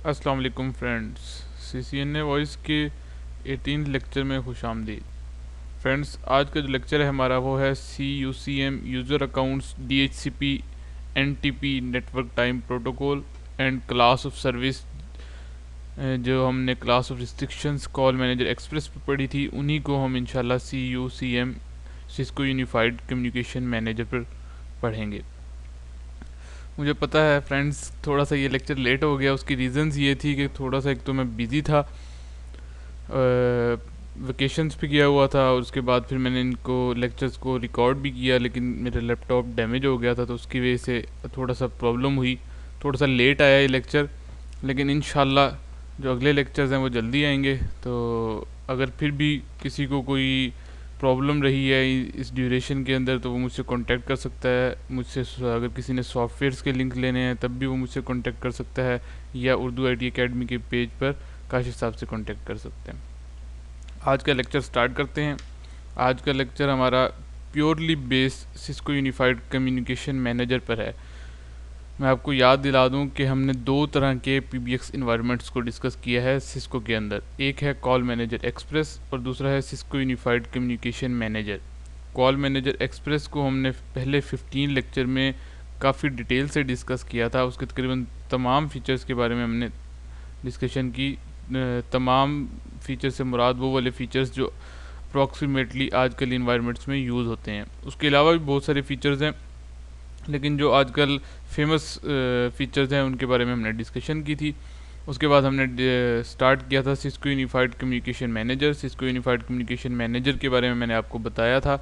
अस्सलाम वालेकुम friends, CCNA voice के 18 लेक्चर में खुशामदीद। फ्रेंड्स, आज का जो लेक्चर है हमारा वो है CUCM user accounts, DHCP, NTP network time protocol and class of service. जो हमने class of restrictions call manager express पे पढ़ी थी, उन्हीं को हम इंशाल्लाह CUCM Cisco unified communication manager पर पढ़ेंगे। मुझे पता है फ्रेंड्स, थोड़ा सा ये लेक्चर लेट हो गया। उसकी रीज़न्स ये थी कि थोड़ा सा एक तो मैं बिज़ी था, वेकेशंस पे गया हुआ था, और उसके बाद फिर मैंने इनको लेक्चर्स को रिकॉर्ड भी किया, लेकिन मेरा लैपटॉप डैमेज हो गया था, तो उसकी वजह से थोड़ा सा प्रॉब्लम हुई। थोड़ा सा लेट आया ये लेक्चर, लेकिन इंशाल्लाह जो अगले लेक्चर्स हैं वो जल्दी आएंगे। तो अगर फिर भी किसी को कोई प्रॉब्लम रही है इस ड्यूरेशन के अंदर, तो वो मुझसे कांटेक्ट कर सकता है। मुझसे अगर किसी ने सॉफ्टवेयर्स के लिंक लेने हैं तब भी वो मुझसे कांटेक्ट कर सकता है, या उर्दू IT अकेडमी के पेज पर काशिफ साहब से कांटेक्ट कर सकते हैं। आज का लेक्चर स्टार्ट करते हैं। आज का लेक्चर हमारा purely based Cisco unified communication manager पर है। मैं आपको याद दिला दूं कि हमने दो तरह के PBX इन्वायरमेंट्स को डिस्कस किया है सिस्को के अंदर। एक है कॉल मैनेजर एक्सप्रेस और दूसरा है Cisco unified communication manager. Call manager express को हमने पहले 15 लेक्चर में काफ़ी डिटेल से डिस्कस किया था। उसके तकरीबन तमाम फीचर्स के बारे में हमने डिस्कशन की। तमाम फीचर से मुराद वो वाले फीचर्स जो अप्रॉक्सीमेटली आजकल इन्वायरमेंट्स में यूज़ होते हैं। उसके अलावा भी बहुत सारे फीचर्स हैं, लेकिन जो आजकल फेमस फीचर्स हैं उनके बारे में हमने डिस्कशन की थी। उसके बाद हमने स्टार्ट किया था Cisco unified communication manager. Cisco unified communication manager के बारे में मैंने आपको बताया था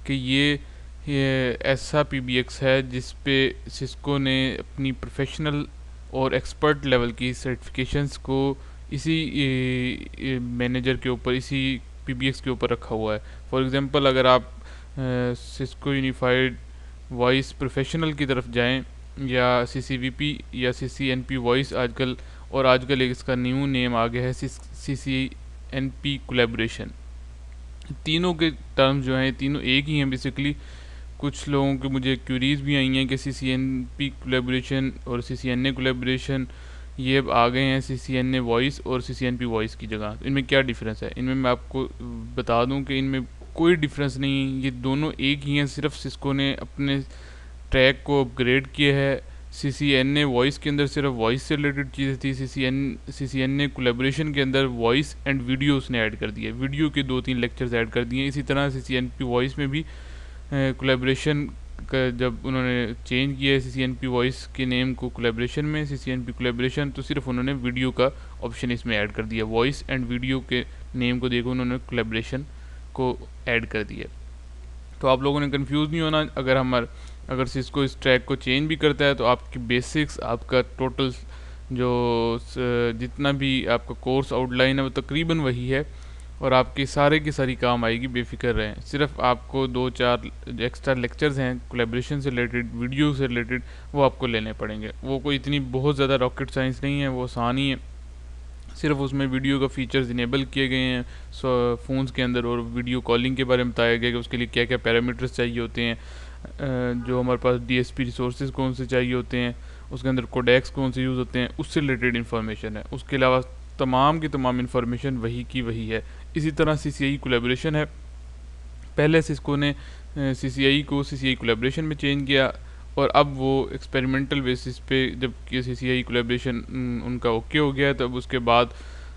कि ये ऐसा PBX है जिस पे सिस्को ने अपनी प्रोफेशनल और एक्सपर्ट लेवल की सर्टिफिकेशंस को इसी मैनेजर के ऊपर, इसी PBX के ऊपर रखा हुआ है। फॉर एग्ज़ाम्पल, अगर आप सिस्को यूनिफाइड वॉइस प्रोफेशनल की तरफ जाएं, या CCVP या CCNP वॉइस आजकल, और आजकल एक इसका न्यू नेम आ गया है CCNP कोलैबोरेशन। तीनों के टर्म्स जो हैं तीनों एक ही हैं बेसिकली। कुछ लोगों के मुझे क्यूरीज भी आई हैं कि CCNP कोलैबोरेशन और CCNA कोलैबोरेशन ये अब आ गए हैं CCNA वॉइस और CCNP वॉइस की जगह। इनमें क्या डिफरेंस है? इनमें मैं आपको बता दूं कि इनमें कोई डिफरेंस नहीं है, ये दोनों एक ही हैं। सिर्फ सिस्को ने अपने ट्रैक को अपग्रेड किया है। CCNA वॉइस के अंदर सिर्फ वॉइस से रिलेटेड चीज़ें थी, CCNA कोलैबोरेशन के अंदर वॉइस एंड वीडियो उसने ऐड कर दिया, वीडियो के 2-3 लेक्चर्स ऐड कर दिए। इसी तरह CCNP वॉइस में भी कोलैबोरेशन का जब उन्होंने चेंज किया है CCNP वॉइस के नेम को कोलैबोरेशन में CCNP कोलैबोरेशन, तो सिर्फ उन्होंने वीडियो का ऑप्शन इसमें ऐड कर दिया। वॉइस एंड वीडियो के नेम को देखो, उन्होंने कोलैबोरेशन को ऐड कर दिया। तो आप लोगों ने कंफ्यूज नहीं होना। अगर सिस्को इस ट्रैक को चेंज भी करता है तो आपकी बेसिक्स, आपका टोटल जो जितना भी आपका कोर्स आउटलाइन है वो तकरीबन वही है, और आपकी सारे की सारी काम आएगी, बेफिक्र रहें। सिर्फ आपको 2-4 एक्स्ट्रा लेक्चर्स हैं कोलैबोरेशन से रिलेटेड, वीडियो से रिलेटेड, वो आपको लेने पड़ेंगे। वो कोई इतनी बहुत ज़्यादा रॉकेट साइंस नहीं है, वो आसान ही है। सिर्फ उसमें वीडियो का फीचर्स इनेबल किए गए हैं फ़ोन्स के अंदर, और वीडियो कॉलिंग के बारे में बताया गया कि उसके लिए क्या क्या पैरामीटर्स चाहिए होते हैं, जो हमारे पास DSP रिसोर्सेज कौन से चाहिए होते हैं, उसके अंदर कोडेक्स कौन से यूज़ होते हैं, उससे रिलेटेड इन्फॉर्मेशन है। उसके अलावा तमाम की तमाम इन्फॉर्मेशन वही की वही है। इसी तरह CCI कोलैबोरेशन है। पहले सिस्को ने CCI को CCI कोलैबोरेशन में चेंज किया, और अब वो एक्सपेरिमेंटल बेसिस पे जब CCI कोलैबोरेशन उनका ओके हो गया, तब उसके बाद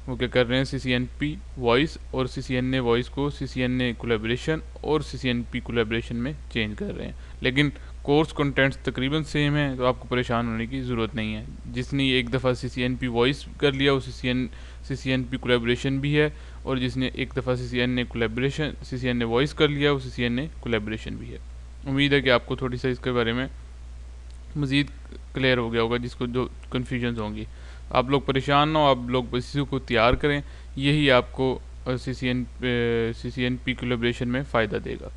वो क्या कर रहे हैं, CCNP वॉइस और CCNA वॉइस को CCNA कोलैबोरेशन और CCNP कोलैबोरेशन में चेंज कर रहे हैं। लेकिन कोर्स कंटेंट्स तकरीबन सेम है, तो आपको परेशान होने की ज़रूरत नहीं है। जिसने एक दफ़ा CCNP वॉइस कर लिया वो CCNP कोलैबोरेशन भी है, और जिसने एक दफ़ा CCNA वॉइस कर लिया वो CCNA कोलैबोरेशन भी है। उम्मीद है कि आपको थोड़ी सा इसके बारे में मज़ीद क्लियर हो गया होगा, जिसको जो कन्फ्यूजन्स होंगी। आप लोग परेशान ना हो, आप लोग इसी को तैयार करें, यही आपको CCNP कोलैबोरेशन में फ़ायदा देगा।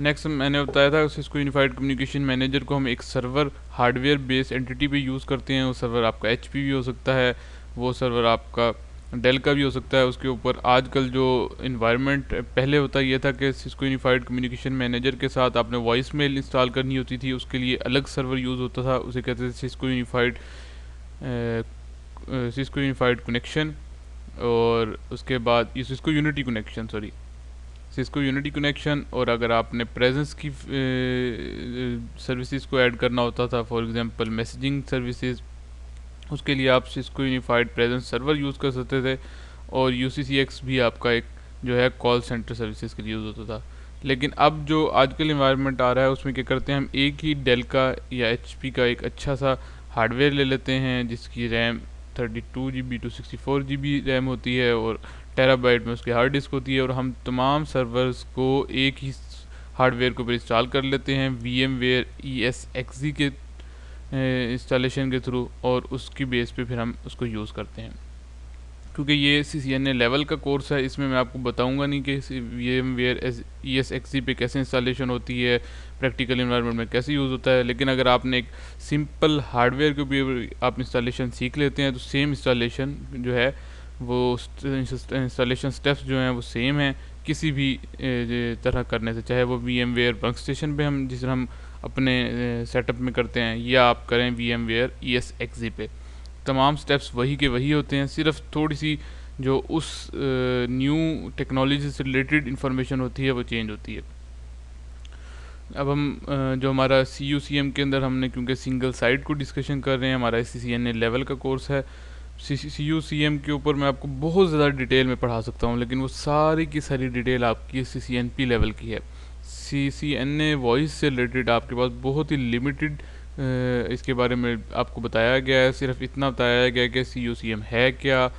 नेक्स्ट मैंने बताया था सिस्को यूनिफाइड कम्युनिकेशन मैनेजर को हम एक सर्वर हार्डवेयर बेस्ड एंटिटी पे यूज़ करते हैं। वो सर्वर आपका HP भी हो सकता है, वो सर्वर आपका डेल का भी हो सकता है। उसके ऊपर आजकल जो इन्वायरमेंट पहले होता ये था कि सिस्को यूनिफाइड कम्युनिकेशन मैनेजर के साथ आपने वॉइस मेल इंस्टॉल करनी होती थी, उसके लिए अलग सर्वर यूज़ होता था, उसे कहते थे Cisco unified Cisco unified connection, और उसके बाद ये Cisco unity connection, sorry Cisco unity connection. और अगर आपने प्रेजेंस की सर्विसेज को ऐड करना होता था, फॉर एग्जांपल मैसेजिंग सर्विसेज, उसके लिए आप Cisco unified presence server use कर सकते थे। और UCCX भी आपका एक जो है कॉल सेंटर सर्विसेज के लिए यूज़ होता था। लेकिन अब जो आजकल इन्वायरमेंट आ रहा है उसमें क्या करते हैं, हम एक ही डेल का या HP का एक अच्छा सा हार्डवेयर ले लेते हैं जिसकी RAM 32 GB to 64 GB RAM होती है और टेराबाइट में उसकी हार्ड डिस्क होती है, और हम तमाम सर्वर्स को एक ही हार्डवेयर के ऊपर इंस्टॉल कर लेते हैं VMware ESXi के इंस्टॉलेशन के थ्रू, और उसकी बेस पे फिर हम उसको यूज़ करते हैं। क्योंकि ये CCNA लेवल का कोर्स है, इसमें मैं आपको बताऊंगा नहीं कि VMware ESXi पे कैसे इंस्टॉलेशन होती है, प्रैक्टिकल इन्वायरमेंट में कैसे यूज़ होता है। लेकिन अगर आपने एक सिंपल हार्डवेयर के ऊपर आप इंस्टॉलेशन सीख लेते हैं तो सेम इंस्टॉलेशन जो है वो इंस्टॉलेशन स्टेप्स जो हैं वो सेम हैं किसी भी तरह करने से, चाहे वो VMware वर्कस्टेशन पे हम जिस तरह हम अपने सेटअप में करते हैं, या आप करें VMware ESXi पे, तमाम स्टेप्स वही के वही होते हैं। सिर्फ थोड़ी सी जो उस न्यू टेक्नोलॉजी से रिलेटेड इंफॉर्मेशन होती है वो चेंज होती है। अब हम जो हमारा CUCM के अंदर हमने क्योंकि सिंगल साइट को डिस्कशन कर रहे हैं, हमारा CCNA लेवल का कोर्स है, CUCM के ऊपर मैं आपको बहुत ज़्यादा डिटेल में पढ़ा सकता हूँ, लेकिन वो सारी की सारी डिटेल आपकी CCNP लेवल की है। CCNA वॉइस से रिलेटेड आपके पास बहुत ही लिमिटेड इसके बारे में आपको बताया गया है। सिर्फ इतना बताया गया है कि CUCM है क्या,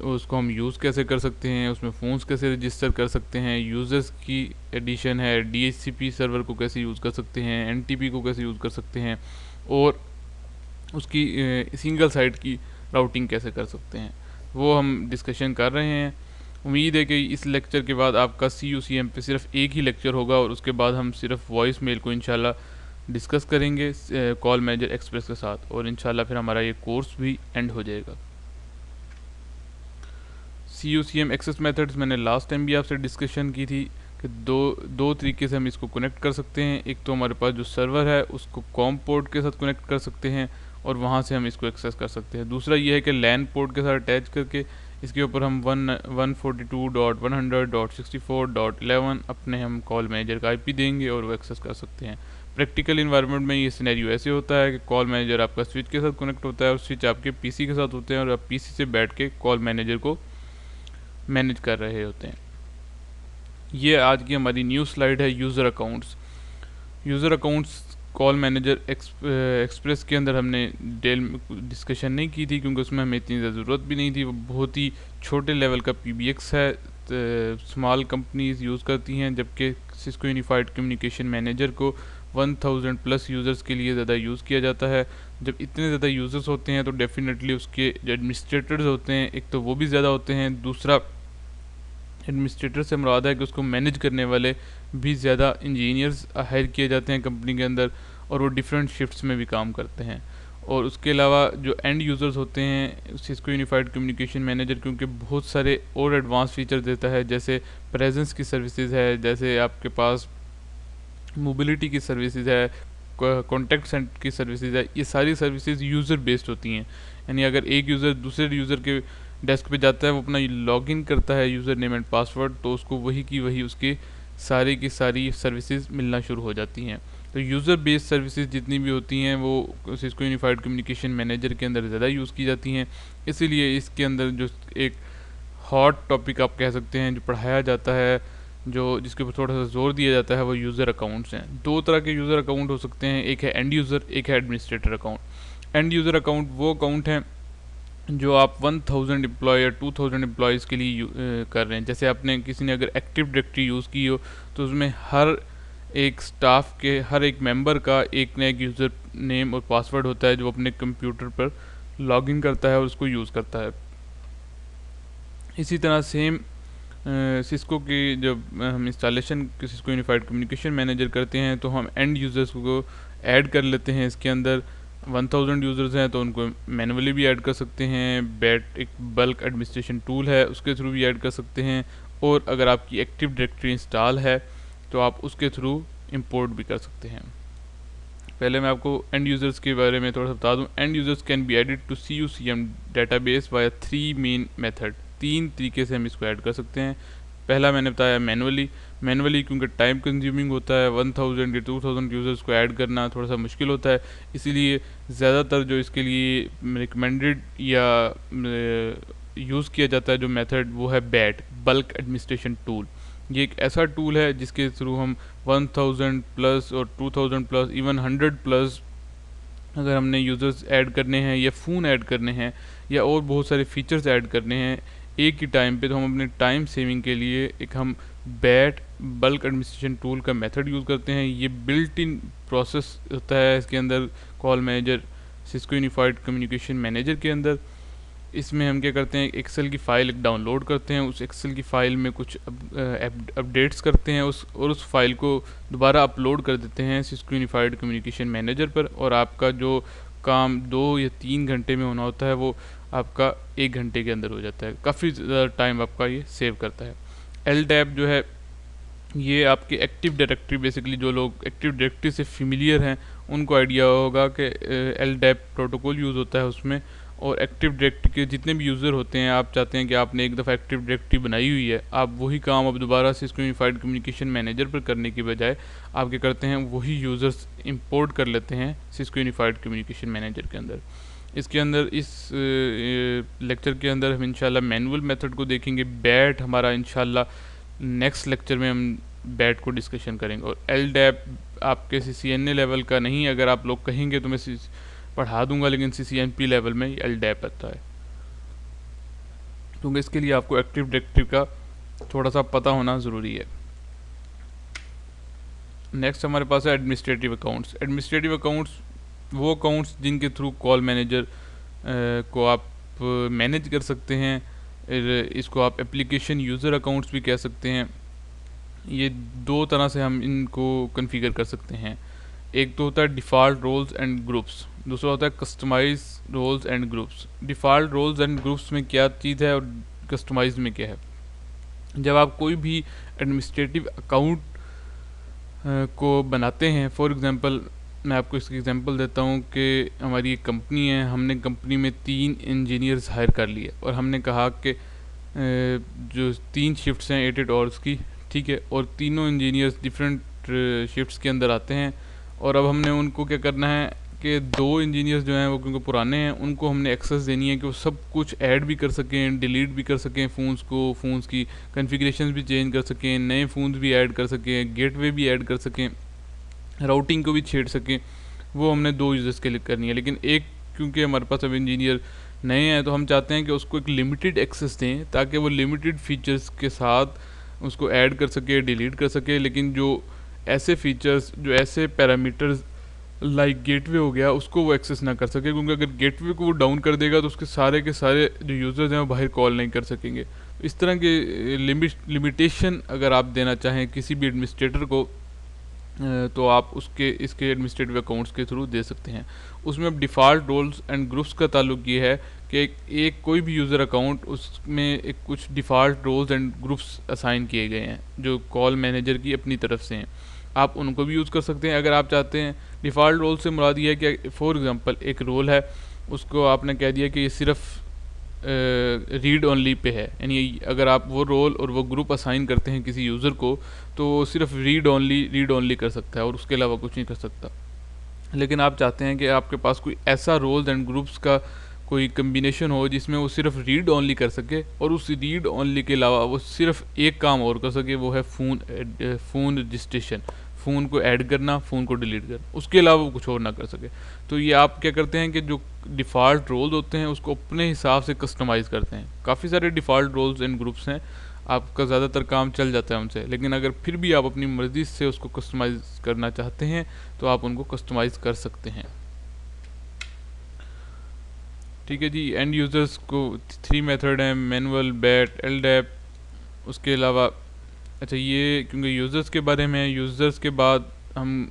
उसको हम यूज़ कैसे कर सकते हैं, उसमें फ़ोन्स कैसे रजिस्टर कर सकते हैं, यूज़र्स की एडिशन है, DHCP सर्वर को कैसे यूज़ कर सकते हैं, NTP को कैसे यूज़ कर सकते हैं, और उसकी सिंगल साइट की राउटिंग कैसे कर सकते हैं, वो हम डिस्कशन कर रहे हैं। उम्मीद है कि इस लेक्चर के बाद आपका CUCM पे सिर्फ एक ही लेक्चर होगा, और उसके बाद हम सिर्फ वॉइस मेल को इंशाल्लाह डिस्कस करेंगे कॉल मैनेजर एक्सप्रेस के साथ, और इंशाल्लाह फिर हमारा ये कोर्स भी एंड हो जाएगा। CUCM एक्सेस मेथड्स मैंने लास्ट टाइम भी आपसे डिस्कशन की थी कि दो तरीके से हम इसको कनेक्ट कर सकते हैं। एक तो हमारे पास जो सर्वर है उसको कॉम पोर्ट के साथ कनेक्ट कर सकते हैं और वहाँ से हम इसको एक्सेस कर सकते हैं। दूसरा ये है कि लैन पोर्ट के साथ अटैच करके इसके ऊपर हम 142.100.64.11 अपने हम कॉल मैनेजर का IP देंगे और वो एक्सेस कर सकते हैं। प्रैक्टिकल इन्वायरमेंट में ये सिनेरियो ऐसे होता है कि कॉल मैनेजर आपका स्विच के साथ कनेक्ट होता है और स्विच आपके PC के साथ होते हैं, और आप PC से बैठ के कॉल मैनेजर को मैनेज कर रहे होते हैं। ये आज की हमारी न्यू स्लाइड है user accounts. User accounts call manager express के अंदर हमने डिस्कशन नहीं की थी क्योंकि उसमें हमें इतनी ज़रूरत भी नहीं थी। वो बहुत ही छोटे लेवल का PBX है, स्मॉल कंपनीज यूज़ करती हैं, जबकि सिस्को यूनिफाइड कम्युनिकेशन मैनेजर को 1000 प्लस यूज़र्स के लिए ज़्यादा यूज़ किया जाता है। जब इतने ज़्यादा यूज़र्स होते हैं तो डेफिनेटली उसके जो एडमिनिस्ट्रेटर्स होते हैं, एक तो वो भी ज़्यादा होते हैं, दूसरा एडमिनिस्ट्रेटर से मुराद है कि उसको मैनेज करने वाले भी ज़्यादा इंजीनियर्स हायर किए जाते हैं कंपनी के अंदर, और वो डिफरेंट शिफ्ट्स में भी काम करते हैं। और उसके अलावा जो एंड यूज़र्स होते हैं, सिस्को यूनिफाइड कम्युनिकेशन मैनेजर क्योंकि बहुत सारे और एडवांस फीचर देता है, जैसे प्रेजेंस की सर्विसेज है, जैसे आपके पास मोबिलिटी की सर्विसेज है, कॉन्टैक्ट सेंटर की सर्विसेज है, ये सारी सर्विसेज यूज़र बेस्ड होती हैं। यानी अगर एक यूज़र दूसरे यूज़र के डेस्क पे जाता है, वो अपना लॉगिन करता है यूज़र नेम एंड पासवर्ड, तो उसको वही की वही उसकी सारी की सारी सर्विसेज मिलना शुरू हो जाती हैं। तो यूज़र बेस्ड सर्विसेज जितनी भी होती हैं वो सिस्को यूनिफाइड कम्युनिकेशन मैनेजर के अंदर ज़्यादा यूज़ की जाती हैं। इसीलिए इसके अंदर जो एक हॉट टॉपिक आप कह सकते हैं जो पढ़ाया जाता है, जो जिसके ऊपर थोड़ा सा जोर दिया जाता है, वो यूज़र अकाउंट्स हैं। दो तरह के यूज़र अकाउंट हो सकते हैं, एक है एंड यूज़र, एक है administrator account. End user account वो अकाउंट हैं जो आप 1000 एम्प्लॉय या 2000 एम्प्लॉयज़ के लिए कर रहे हैं। जैसे आपने किसी ने अगर एक्टिव डायरेक्टरी यूज़ की हो तो उसमें हर एक स्टाफ के हर एक मेंबर का एक ना एक यूज़र नेम और पासवर्ड होता है जो अपने कंप्यूटर पर लॉगिन करता है और उसको यूज़ करता है। इसी तरह सेम सिस्को की जब हम installation Cisco unified communication manager करते हैं तो हम एंड यूज़र्स को ऐड कर लेते हैं। इसके अंदर 1000 यूज़र्स हैं तो उनको मैनुअली भी ऐड कर सकते हैं, बैट एक बल्क एडमिनिस्ट्रेशन टूल है उसके थ्रू भी ऐड कर सकते हैं, और अगर आपकी एक्टिव डायरेक्टरी इंस्टॉल है तो आप उसके थ्रू इंपोर्ट भी कर सकते हैं। पहले मैं आपको एंड यूज़र्स के बारे में थोड़ा सा बता दूं। End users can be added to CUCM database via 3 main method. 3 तरीके से हम इसको ऐड कर सकते हैं। पहला मैंने बताया मैनुअली क्योंकि टाइम कंज्यूमिंग होता है, 1000 या 2000 यूज़र्स को ऐड करना थोड़ा सा मुश्किल होता है, इसीलिए ज़्यादातर जो इसके लिए रिकमेंडेड या यूज़ किया जाता है जो मेथड, वो है बैट, बल्क एडमिनिस्ट्रेशन टूल। ये एक ऐसा टूल है जिसके थ्रू हम 1000 प्लस और 2000 प्लस, इवन 100 प्लस अगर हमने यूज़र्स ऐड करने हैं या फ़ोन ऐड करने हैं या और बहुत सारे फीचर्स ऐड करने हैं एक ही टाइम पे, तो हम अपने टाइम सेविंग के लिए एक हम बैट बल्क एडमिनिस्ट्रेशन टूल का मेथड यूज़ करते हैं। ये बिल्ट इन प्रोसेस होता है इसके अंदर, call manager, Cisco unified communication manager के अंदर। इसमें हम क्या करते हैं, एक्सेल की फ़ाइल डाउनलोड करते हैं, उस एक्सेल की फ़ाइल में कुछ अपडेट्स करते हैं उस फाइल को दोबारा अपलोड कर देते हैं सिस्को यूनिफाइड कम्युनिकेशन मैनेजर पर, और आपका जो काम 2 या 3 घंटे में होना होता है वो आपका 1 घंटे के अंदर हो जाता है। काफ़ी ज़्यादा टाइम आपका ये सेव करता है। LDAP जो है ये आपकी एक्टिव डायरेक्टरी, बेसिकली जो लोग एक्टिव डायरेक्टरी से फेमिलियर हैं उनको आइडिया होगा कि LDAP प्रोटोकॉल यूज़ होता है उसमें। और एक्टिव डायरेक्टरी के जितने भी यूज़र होते हैं, आप चाहते हैं कि आपने एक दफ़ा एक्टिव डायरेक्टरी बनाई हुई है, आप वही काम अब दोबारा से इसको यूनिफाइड कम्युनिकेशन मैनेजर पर करने की बजाय आप क्या करते हैं, वही यूज़र्स इंपोर्ट कर लेते हैं सिस्को यूनिफाइड कम्युनिकेशन मैनेजर के अंदर। इसके अंदर इस लेक्चर के अंदर हम इंशाल्लाह मैनुअल मेथड को देखेंगे। बैट हमारा इंशाल्लाह नेक्स्ट लेक्चर में हम बैट को डिस्कशन करेंगे। और LDAP आपके CCNA लेवल का नहीं, अगर आप लोग कहेंगे तो मैं पढ़ा दूंगा, लेकिन CCNP लेवल में LDAP आता है, क्योंकि इसके लिए आपको एक्टिव डायरेक्टरी का थोड़ा सा पता होना ज़रूरी है। नेक्स्ट हमारे पास है एडमिनिस्ट्रेटिव अकाउंट्स। एडमिनिस्ट्रेटिव अकाउंट्स वो अकाउंट्स जिनके थ्रू कॉल मैनेजर को आप मैनेज कर सकते हैं। इसको आप एप्लीकेशन यूज़र अकाउंट्स भी कह सकते हैं। ये 2 तरह से हम इनको कॉन्फ़िगर कर सकते हैं। एक तो होता है डिफ़ॉल्ट रोल्स एंड ग्रुप्स, दूसरा होता है customize roles and groups. Default roles and groups में क्या चीज़ है और कस्टमाइज में क्या है। जब आप कोई भी एडमिनिस्ट्रेटिव अकाउंट को बनाते हैं, फॉर एग्ज़ाम्पल मैं आपको इसकी एग्जांपल देता हूँ कि हमारी एक कंपनी है, हमने कंपनी में 3 इंजीनियर्स हायर कर लिए और हमने कहा कि जो 3 शिफ्ट्स हैं 8 आवर्स की, ठीक है, और तीनों इंजीनियर्स डिफरेंट शिफ्ट्स के अंदर आते हैं। और अब हमने उनको क्या करना है कि 2 इंजीनियर्स जो हैं वो क्योंकि पुराने हैं, उनको हमने एक्सेस देनी है कि वो सब कुछ ऐड भी कर सकें, डिलीट भी कर सकें फ़ोन्स को, फ़ोन्स की कॉन्फ़िगरेशंस भी चेंज कर सकें, नए फ़ोन्स भी ऐड कर सकें, गेटवे भी ऐड कर सकें, राउटिंग को भी छेड़ सकें। वो हमने 2 यूज़र्स के लिए करनी है। लेकिन एक, क्योंकि हमारे पास अब इंजीनियर नए हैं तो हम चाहते हैं कि उसको एक लिमिटेड एक्सेस दें ताकि वो लिमिटेड फीचर्स के साथ उसको ऐड कर सके, डिलीट कर सके। लेकिन जो ऐसे फीचर्स, जो ऐसे पैरामीटर्स लाइक गेटवे हो गया, उसको वो एक्सेस ना कर सके, क्योंकि अगर गेटवे को वो डाउन कर देगा तो उसके सारे के सारे जो यूज़र्स हैं वो बाहर कॉल नहीं कर सकेंगे। इस तरह के लिमिटेशन अगर आप देना चाहें किसी भी एडमिनिस्ट्रेटर को तो आप उसके इसके एडमिनिस्ट्रेटिव अकाउंट्स के थ्रू दे सकते हैं। उसमें अब डिफ़ॉल्ट रोल्स एंड ग्रुप्स का ताल्लुक ये है कि एक कोई भी यूज़र अकाउंट, उसमें एक कुछ default roles and groups assign किए गए हैं जो कॉल मैनेजर की अपनी तरफ से हैं। आप उनको भी यूज़ कर सकते हैं अगर आप चाहते हैं। डिफ़ॉल्ट रोल से मुराद ये है कि फॉर एग्ज़ाम्पल एक रोल है, उसको आपने कह दिया कि ये सिर्फ रीड ओनली पे है, यानी अगर आप वो रोल और वो ग्रुप असाइन करते हैं किसी यूज़र को तो सिर्फ रीड ओनली कर सकता है और उसके अलावा कुछ नहीं कर सकता। लेकिन आप चाहते हैं कि आपके पास कोई ऐसा रोल्स एंड ग्रुप्स का कोई कम्बिनेशन हो जिसमें वो सिर्फ रीड ओनली कर सके और उस रीड ओनली के अलावा वो सिर्फ एक काम और कर सके, वो है फ़ोन रजिस्ट्रेशन, फ़ोन को ऐड करना, फ़ोन को डिलीट करना, उसके अलावा वो कुछ और ना कर सके। तो ये आप क्या करते हैं कि जो डिफ़ॉल्ट रोल्स होते हैं उसको अपने हिसाब से कस्टमाइज़ करते हैं। काफ़ी सारे डिफ़ॉल्ट रोल्स एंड ग्रुप्स हैं, आपका ज़्यादातर काम चल जाता है उनसे, लेकिन अगर फिर भी आप अपनी मर्ज़ी से उसको कस्टमाइज़ करना चाहते हैं तो आप उनको कस्टमाइज़ कर सकते हैं। ठीक है जी। एंड यूज़र्स को 3 मेथड हैं, मैनुअल, बैट, LDAP। उसके अलावा अच्छा, ये क्योंकि यूज़र्स के बारे में, यूज़र्स के बाद हम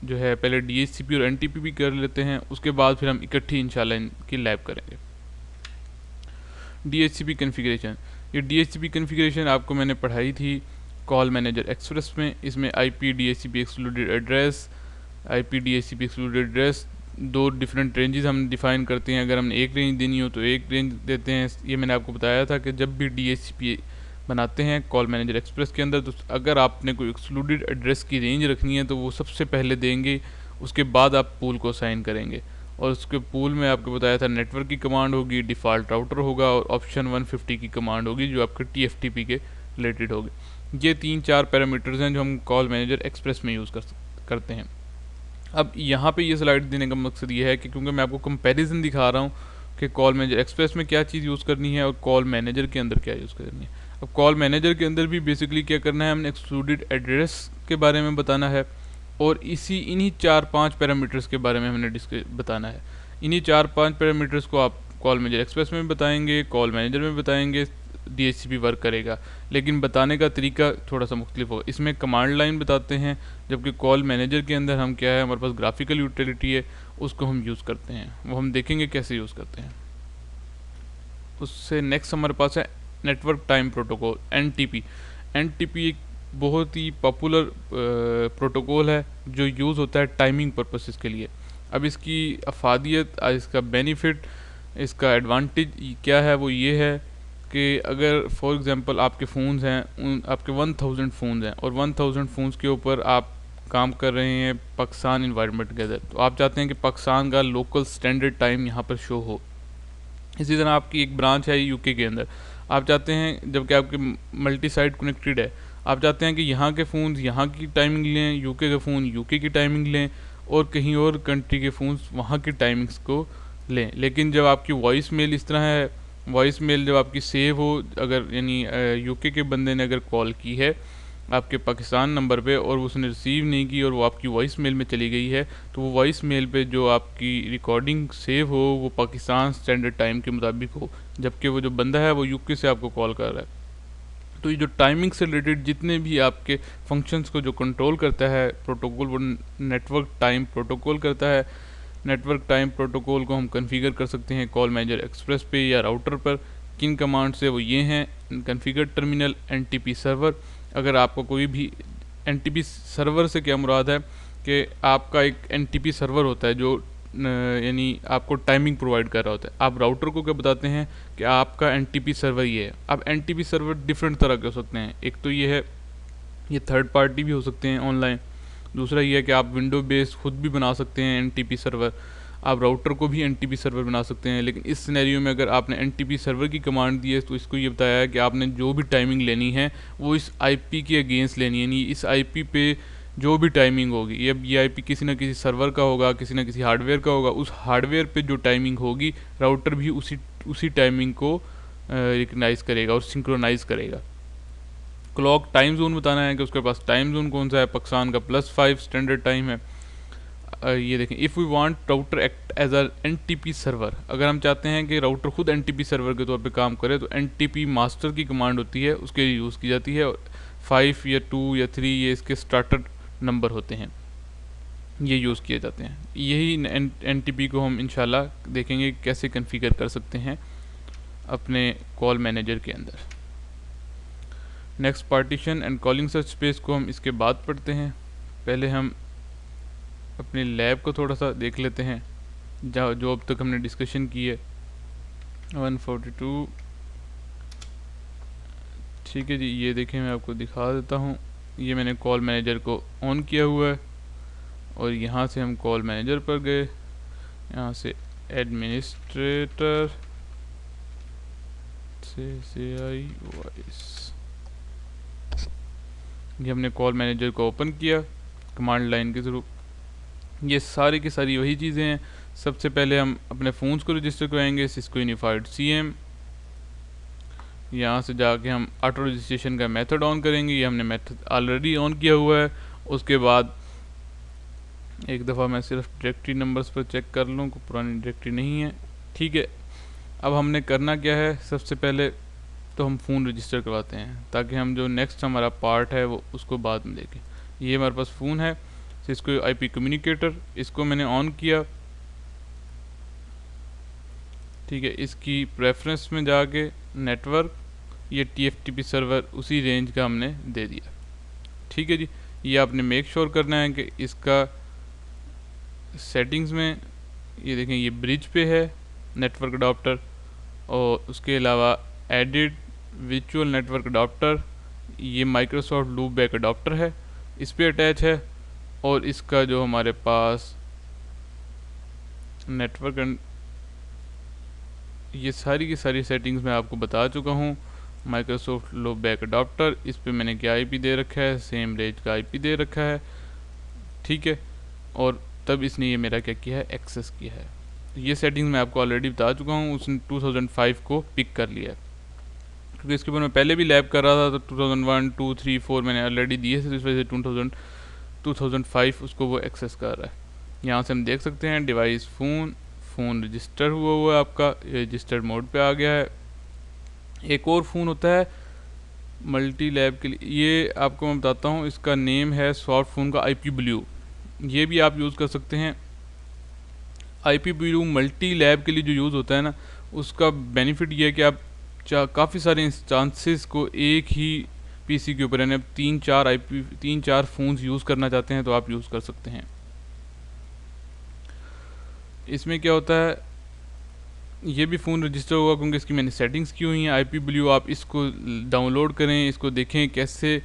जो है पहले DHCP और NTP भी कर लेते हैं, उसके बाद फिर हम इकट्ठी इंशाल्लाह इनकी लैब करेंगे। DHCP कॉन्फ़िगरेशन, ये DHCP कॉन्फ़िगरेशन आपको मैंने पढ़ाई थी कॉल मैनेजर एक्सप्रेस में। इसमें IP DHCP excluded address, IP DHCP excluded address, दो डिफरेंट रेंजेस हम डिफाइन करते हैं। अगर हमने एक रेंज देनी हो तो एक रेंज देते हैं। ये मैंने आपको बताया था कि जब भी DHCP बनाते हैं कॉल मैनेजर एक्सप्रेस के अंदर, तो अगर आपने कोई एक्सक्लूडेड एड्रेस की रेंज रखनी है तो वो सबसे पहले देंगे, उसके बाद आप पूल को साइन करेंगे। और उसके पूल में आपको बताया था नेटवर्क की कमांड होगी, डिफ़ॉल्ट राउटर होगा और ऑप्शन 150 की कमांड होगी जो आपके TFTP के रिलेटेड होगी। ये 3-4 पैरामीटर्स हैं जो हम कॉल मैनेजर एक्सप्रेस में यूज़ करते हैं। अब यहाँ पे ये स्लाइड देने का मकसद ये है कि क्योंकि मैं आपको कंपैरिजन दिखा रहा हूँ कि कॉल मैनेजर एक्सप्रेस में क्या चीज़ यूज़ करनी है और कॉल मैनेजर के अंदर क्या यूज़ करनी है। अब कॉल मैनेजर के अंदर भी बेसिकली क्या करना है, हमने एक्सक्लूडेड एड्रेस के बारे में बताना है और इन्हीं 4-5 पैरामीटर्स के बारे में हमने बताना है। इन्हीं 4-5 पैरामीटर्स को आप कॉल मैनेजर एक्सप्रेस में बताएंगे, कॉल मैनेजर में बताएंगे, DHCP वर्क करेगा, लेकिन बताने का तरीका थोड़ा सा मुख्तलिफ होगा। इसमें कमांड लाइन बताते हैं, जबकि कॉल मैनेजर के अंदर हम क्या है, हमारे पास ग्राफिकल यूटिलिटी है, उसको हम यूज़ करते हैं। वो हम देखेंगे कैसे यूज़ करते हैं। उससे नेक्स्ट हमारे पास है network time protocol, NTP। NTP एक बहुत ही पॉपुलर प्रोटोकॉल है जो यूज़ होता है टाइमिंग पर्पसेस के लिए। अब इसकी अफादियत, इसका बेनिफिट, इसका एडवांटेज क्या है, वो ये है कि अगर फॉर एग्ज़ाम्पल आपके फ़ोन्स हैं, आपके 1000 फ़ोन्स हैं और 1000 फ़ोन्स के ऊपर आप काम कर रहे हैं पाकिस्तान इन्वायरमेंट के अंदर, तो आप चाहते हैं कि पाकिस्तान का लोकल स्टैंडर्ड टाइम यहाँ पर शो हो। इसी तरह आपकी एक ब्रांच है UK के अंदर, आप चाहते हैं, जबकि आपके मल्टी साइट कनेक्टेड है, आप चाहते हैं कि यहाँ के फ़ोन्स यहाँ की टाइमिंग लें, UK के फ़ोन UK की टाइमिंग लें और कहीं और कंट्री के फ़ोन्स वहाँ की टाइमिंग्स को लें। लेकिन जब आपकी वॉइस मेल इस तरह है, वॉइस मेल जब आपकी सेव हो, अगर यानी UK के बंदे ने अगर कॉल की है आपके पाकिस्तान नंबर पे और उसने रिसीव नहीं की और वो आपकी वॉइस मेल में चली गई है, तो वो वॉइस मेल पे जो आपकी रिकॉर्डिंग सेव हो वो पाकिस्तान स्टैंडर्ड टाइम के मुताबिक हो, जबकि वो जो बंदा है वो UK से आपको कॉल कर रहा है। तो ये जो टाइमिंग से रिलेटेड जितने भी आपके फंक्शंस को जो कंट्रोल करता है प्रोटोकॉल, वो नेटवर्क टाइम प्रोटोकॉल करता है। नेटवर्क टाइम प्रोटोकॉल को हम कॉन्फ़िगर कर सकते हैं कॉल मैनेजर एक्सप्रेस पे या राउटर पर। किन कमांड से, वो ये हैं, कॉन्फ़िगर टर्मिनल, NTP सर्वर। अगर आपको कोई भी NTP सर्वर से क्या मुराद है कि आपका एक NTP सर्वर होता है जो यानी आपको टाइमिंग प्रोवाइड कर रहा होता है। आप राउटर को क्या बताते हैं कि आपका NTP सर्वर ये है। अब NTP सर्वर डिफरेंट तरह के हो सकते हैं। एक तो ये है, ये थर्ड पार्टी भी हो सकते हैं ऑनलाइन। दूसरा ये है कि आप विंडो बेस्ड खुद भी बना सकते हैं NTP सर्वर। आप राउटर को भी NTP सर्वर बना सकते हैं। लेकिन इस सिनेरियो में अगर आपने NTP सर्वर की कमांड दी है तो इसको ये बताया है कि आपने जो भी टाइमिंग लेनी है वो इस IP के अगेंस्ट लेनी है, यानी इस IP पे जो भी टाइमिंग होगी, ये IP किसी न किसी सर्वर का होगा, किसी न किसी हार्डवेयर का होगा, उस हार्डवेयर पे जो टाइमिंग होगी राउटर भी उसी टाइमिंग को रिकग्नाइज़ करेगा और सिंक्रोनाइज़ करेगा। क्लॉक टाइम जोन बताना है कि उसके पास टाइम जोन कौन सा है, पाकिस्तान का +5 स्टैंडर्ड टाइम है। ये देखें, if we want router act as a NTP server, अगर हम चाहते हैं कि राउटर खुद NTP सर्वर के तौर पे काम करे तो NTP मास्टर की कमांड होती है, उसके लिए यूज़ की जाती है। 5 या 2 या 3 ये इसके स्टार्टर नंबर होते हैं, ये यूज़ किए जाते हैं। यही NTP को हम इंशाल्लाह देखेंगे कैसे कॉन्फ़िगर कर सकते हैं अपने कॉल मैनेजर के अंदर। Next, partition and calling search space को हम इसके बाद पढ़ते हैं। पहले हम अपने लैब को थोड़ा सा देख लेते हैं जो अब तक हमने डिस्कशन की है। 142, ठीक है जी। ये देखें, मैं आपको दिखा देता हूँ। ये मैंने कॉल मैनेजर को ऑन किया हुआ है और यहाँ से हम कॉल मैनेजर पर गए, यहाँ से एडमिनिस्ट्रेटर से आई वॉइस, ये हमने कॉल मैनेजर को ओपन किया कमांड लाइन के थ्रू। ये सारी की सारी वही चीज़ें हैं। सबसे पहले हम अपने फ़ोन्स को रजिस्टर कराएंगे सिस्को यूनिफाइड CM। यहाँ से जाके हम ऑटो रजिस्ट्रेशन का मेथड ऑन करेंगे, ये हमने मेथड ऑलरेडी ऑन किया हुआ है। उसके बाद एक दफ़ा मैं सिर्फ डायरेक्टरी नंबर्स पर चेक कर लूँ को पुरानी डायरेक्टरी नहीं है, ठीक है। अब हमने करना क्या है, सबसे पहले तो हम फ़ोन रजिस्टर करवाते हैं ताकि हम जो नेक्स्ट हमारा पार्ट है वो उसको बाद में देखें। ये हमारे पास फ़ोन है सिस्को IP कम्युनिकेटर, इसको मैंने ऑन किया, ठीक है। इसकी प्रेफरेंस में जाके नेटवर्क, ये TFTP सर्वर उसी रेंज का हमने दे दिया, ठीक है जी। ये आपने मेक श्योर करना है कि इसका सेटिंग्स में ये देखें, ये ब्रिज पे है नेटवर्क अडॉप्टर, और उसके अलावा एडिट वर्चुअल नेटवर्क अडॉप्टर, ये माइक्रोसॉफ्ट लूप बैक अडॉप्टर है, इस पे अटैच है। और इसका जो हमारे पास नेटवर्क, ये सारी की सारी सेटिंग्स मैं आपको बता चुका हूँ। माइक्रोसॉफ्ट लूप बैक अडॉप्टर, इस पे मैंने क्या आईपी दे रखा है, सेम रेंज का आईपी दे रखा है, ठीक है। और तब इसने ये मेरा क्या किया है, एक्सेस किया है। तो ये सेटिंग्स मैं आपको ऑलरेडी बता चुका हूँ, उसने 2005 को पिक कर लिया है, क्योंकि इसके ऊपर मैं पहले भी लैब कर रहा था, तो 2001, 2, 3, 4 मैंने ऑलरेडी दिए थे, तो इस वजह से 2005 उसको वो एक्सेस कर रहा है। यहाँ से हम देख सकते हैं डिवाइस फ़ोन रजिस्टर हुआ है आपका, रजिस्टर्ड मोड पे आ गया है। एक और फ़ोन होता है मल्टी लैब के लिए, ये आपको मैं बताता हूँ, इसका नेम है सॉफ्ट फ़ोन का IP ब्लू, ये भी आप यूज़ कर सकते हैं। IP ब्लू मल्टी लैब के लिए जो यूज़ होता है ना, उसका बेनिफिट ये है कि आप काफ़ी सारे इंस्टांसेस को एक ही PC के ऊपर, यानी 3-4 फ़ोन्स यूज़ करना चाहते हैं तो आप यूज़ कर सकते हैं। इसमें क्या होता है, ये भी फ़ोन रजिस्टर होगा क्योंकि इसकी मैंने सेटिंग्स की हुई हैं। IP ब्लू आप इसको डाउनलोड करें, इसको देखें कैसे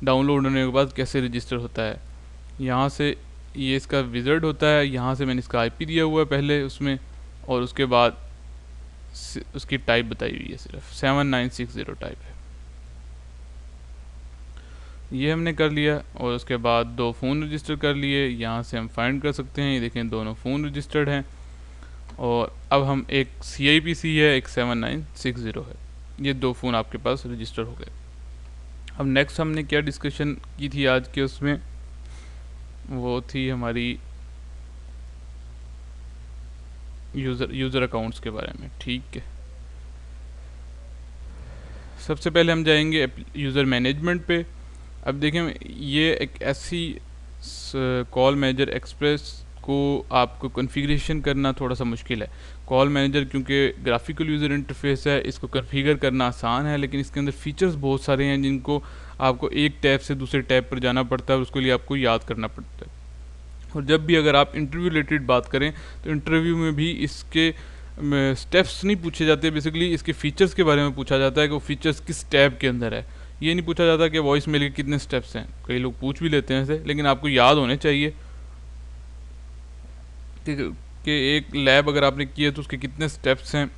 डाउनलोड होने के बाद कैसे रजिस्टर होता है। यहाँ से ये इसका विज़र्ड होता है, यहाँ से मैंने इसका IP दिया हुआ है पहले उसमें, और उसके बाद उसकी टाइप बताई हुई है, सिर्फ 7960 टाइप है। ये हमने कर लिया, और उसके बाद 2 फ़ोन रजिस्टर कर लिए। यहाँ से हम फाइंड कर सकते हैं, ये देखें दोनों फ़ोन रजिस्टर्ड हैं। और अब हम एक CIPC है, एक 7960 है, ये 2 फ़ोन आपके पास रजिस्टर हो गए। अब नेक्स्ट हमने क्या डिस्कशन की थी आज के उसमें, वो थी हमारी यूज़र अकाउंट्स के बारे में, ठीक है। सबसे पहले हम जाएंगे यूज़र मैनेजमेंट पे। अब देखें, ये एक ऐसी कॉल मैनेजर एक्सप्रेस को आपको कॉन्फ़िगरेशन करना थोड़ा सा मुश्किल है। कॉल मैनेजर क्योंकि ग्राफिकल यूज़र इंटरफेस है, इसको कॉन्फ़िगर करना आसान है, लेकिन इसके अंदर फीचर्स बहुत सारे हैं जिनको आपको एक टैब से दूसरे टैब पर जाना पड़ता है, और उसके लिए आपको याद करना पड़ता है। और जब भी अगर आप इंटरव्यू रिलेटेड बात करें, तो इंटरव्यू में भी इसके स्टेप्स नहीं पूछे जाते, बेसिकली इसके फ़ीचर्स के बारे में पूछा जाता है कि वो फ़ीचर्स किस टैब के अंदर है। ये नहीं पूछा जाता कि वॉइस मेल के कितने स्टेप्स हैं, कई लोग पूछ भी लेते हैं ऐसे, लेकिन आपको याद होने चाहिए कि एक लैब अगर आपने की है तो उसके कितने स्टेप्स हैं,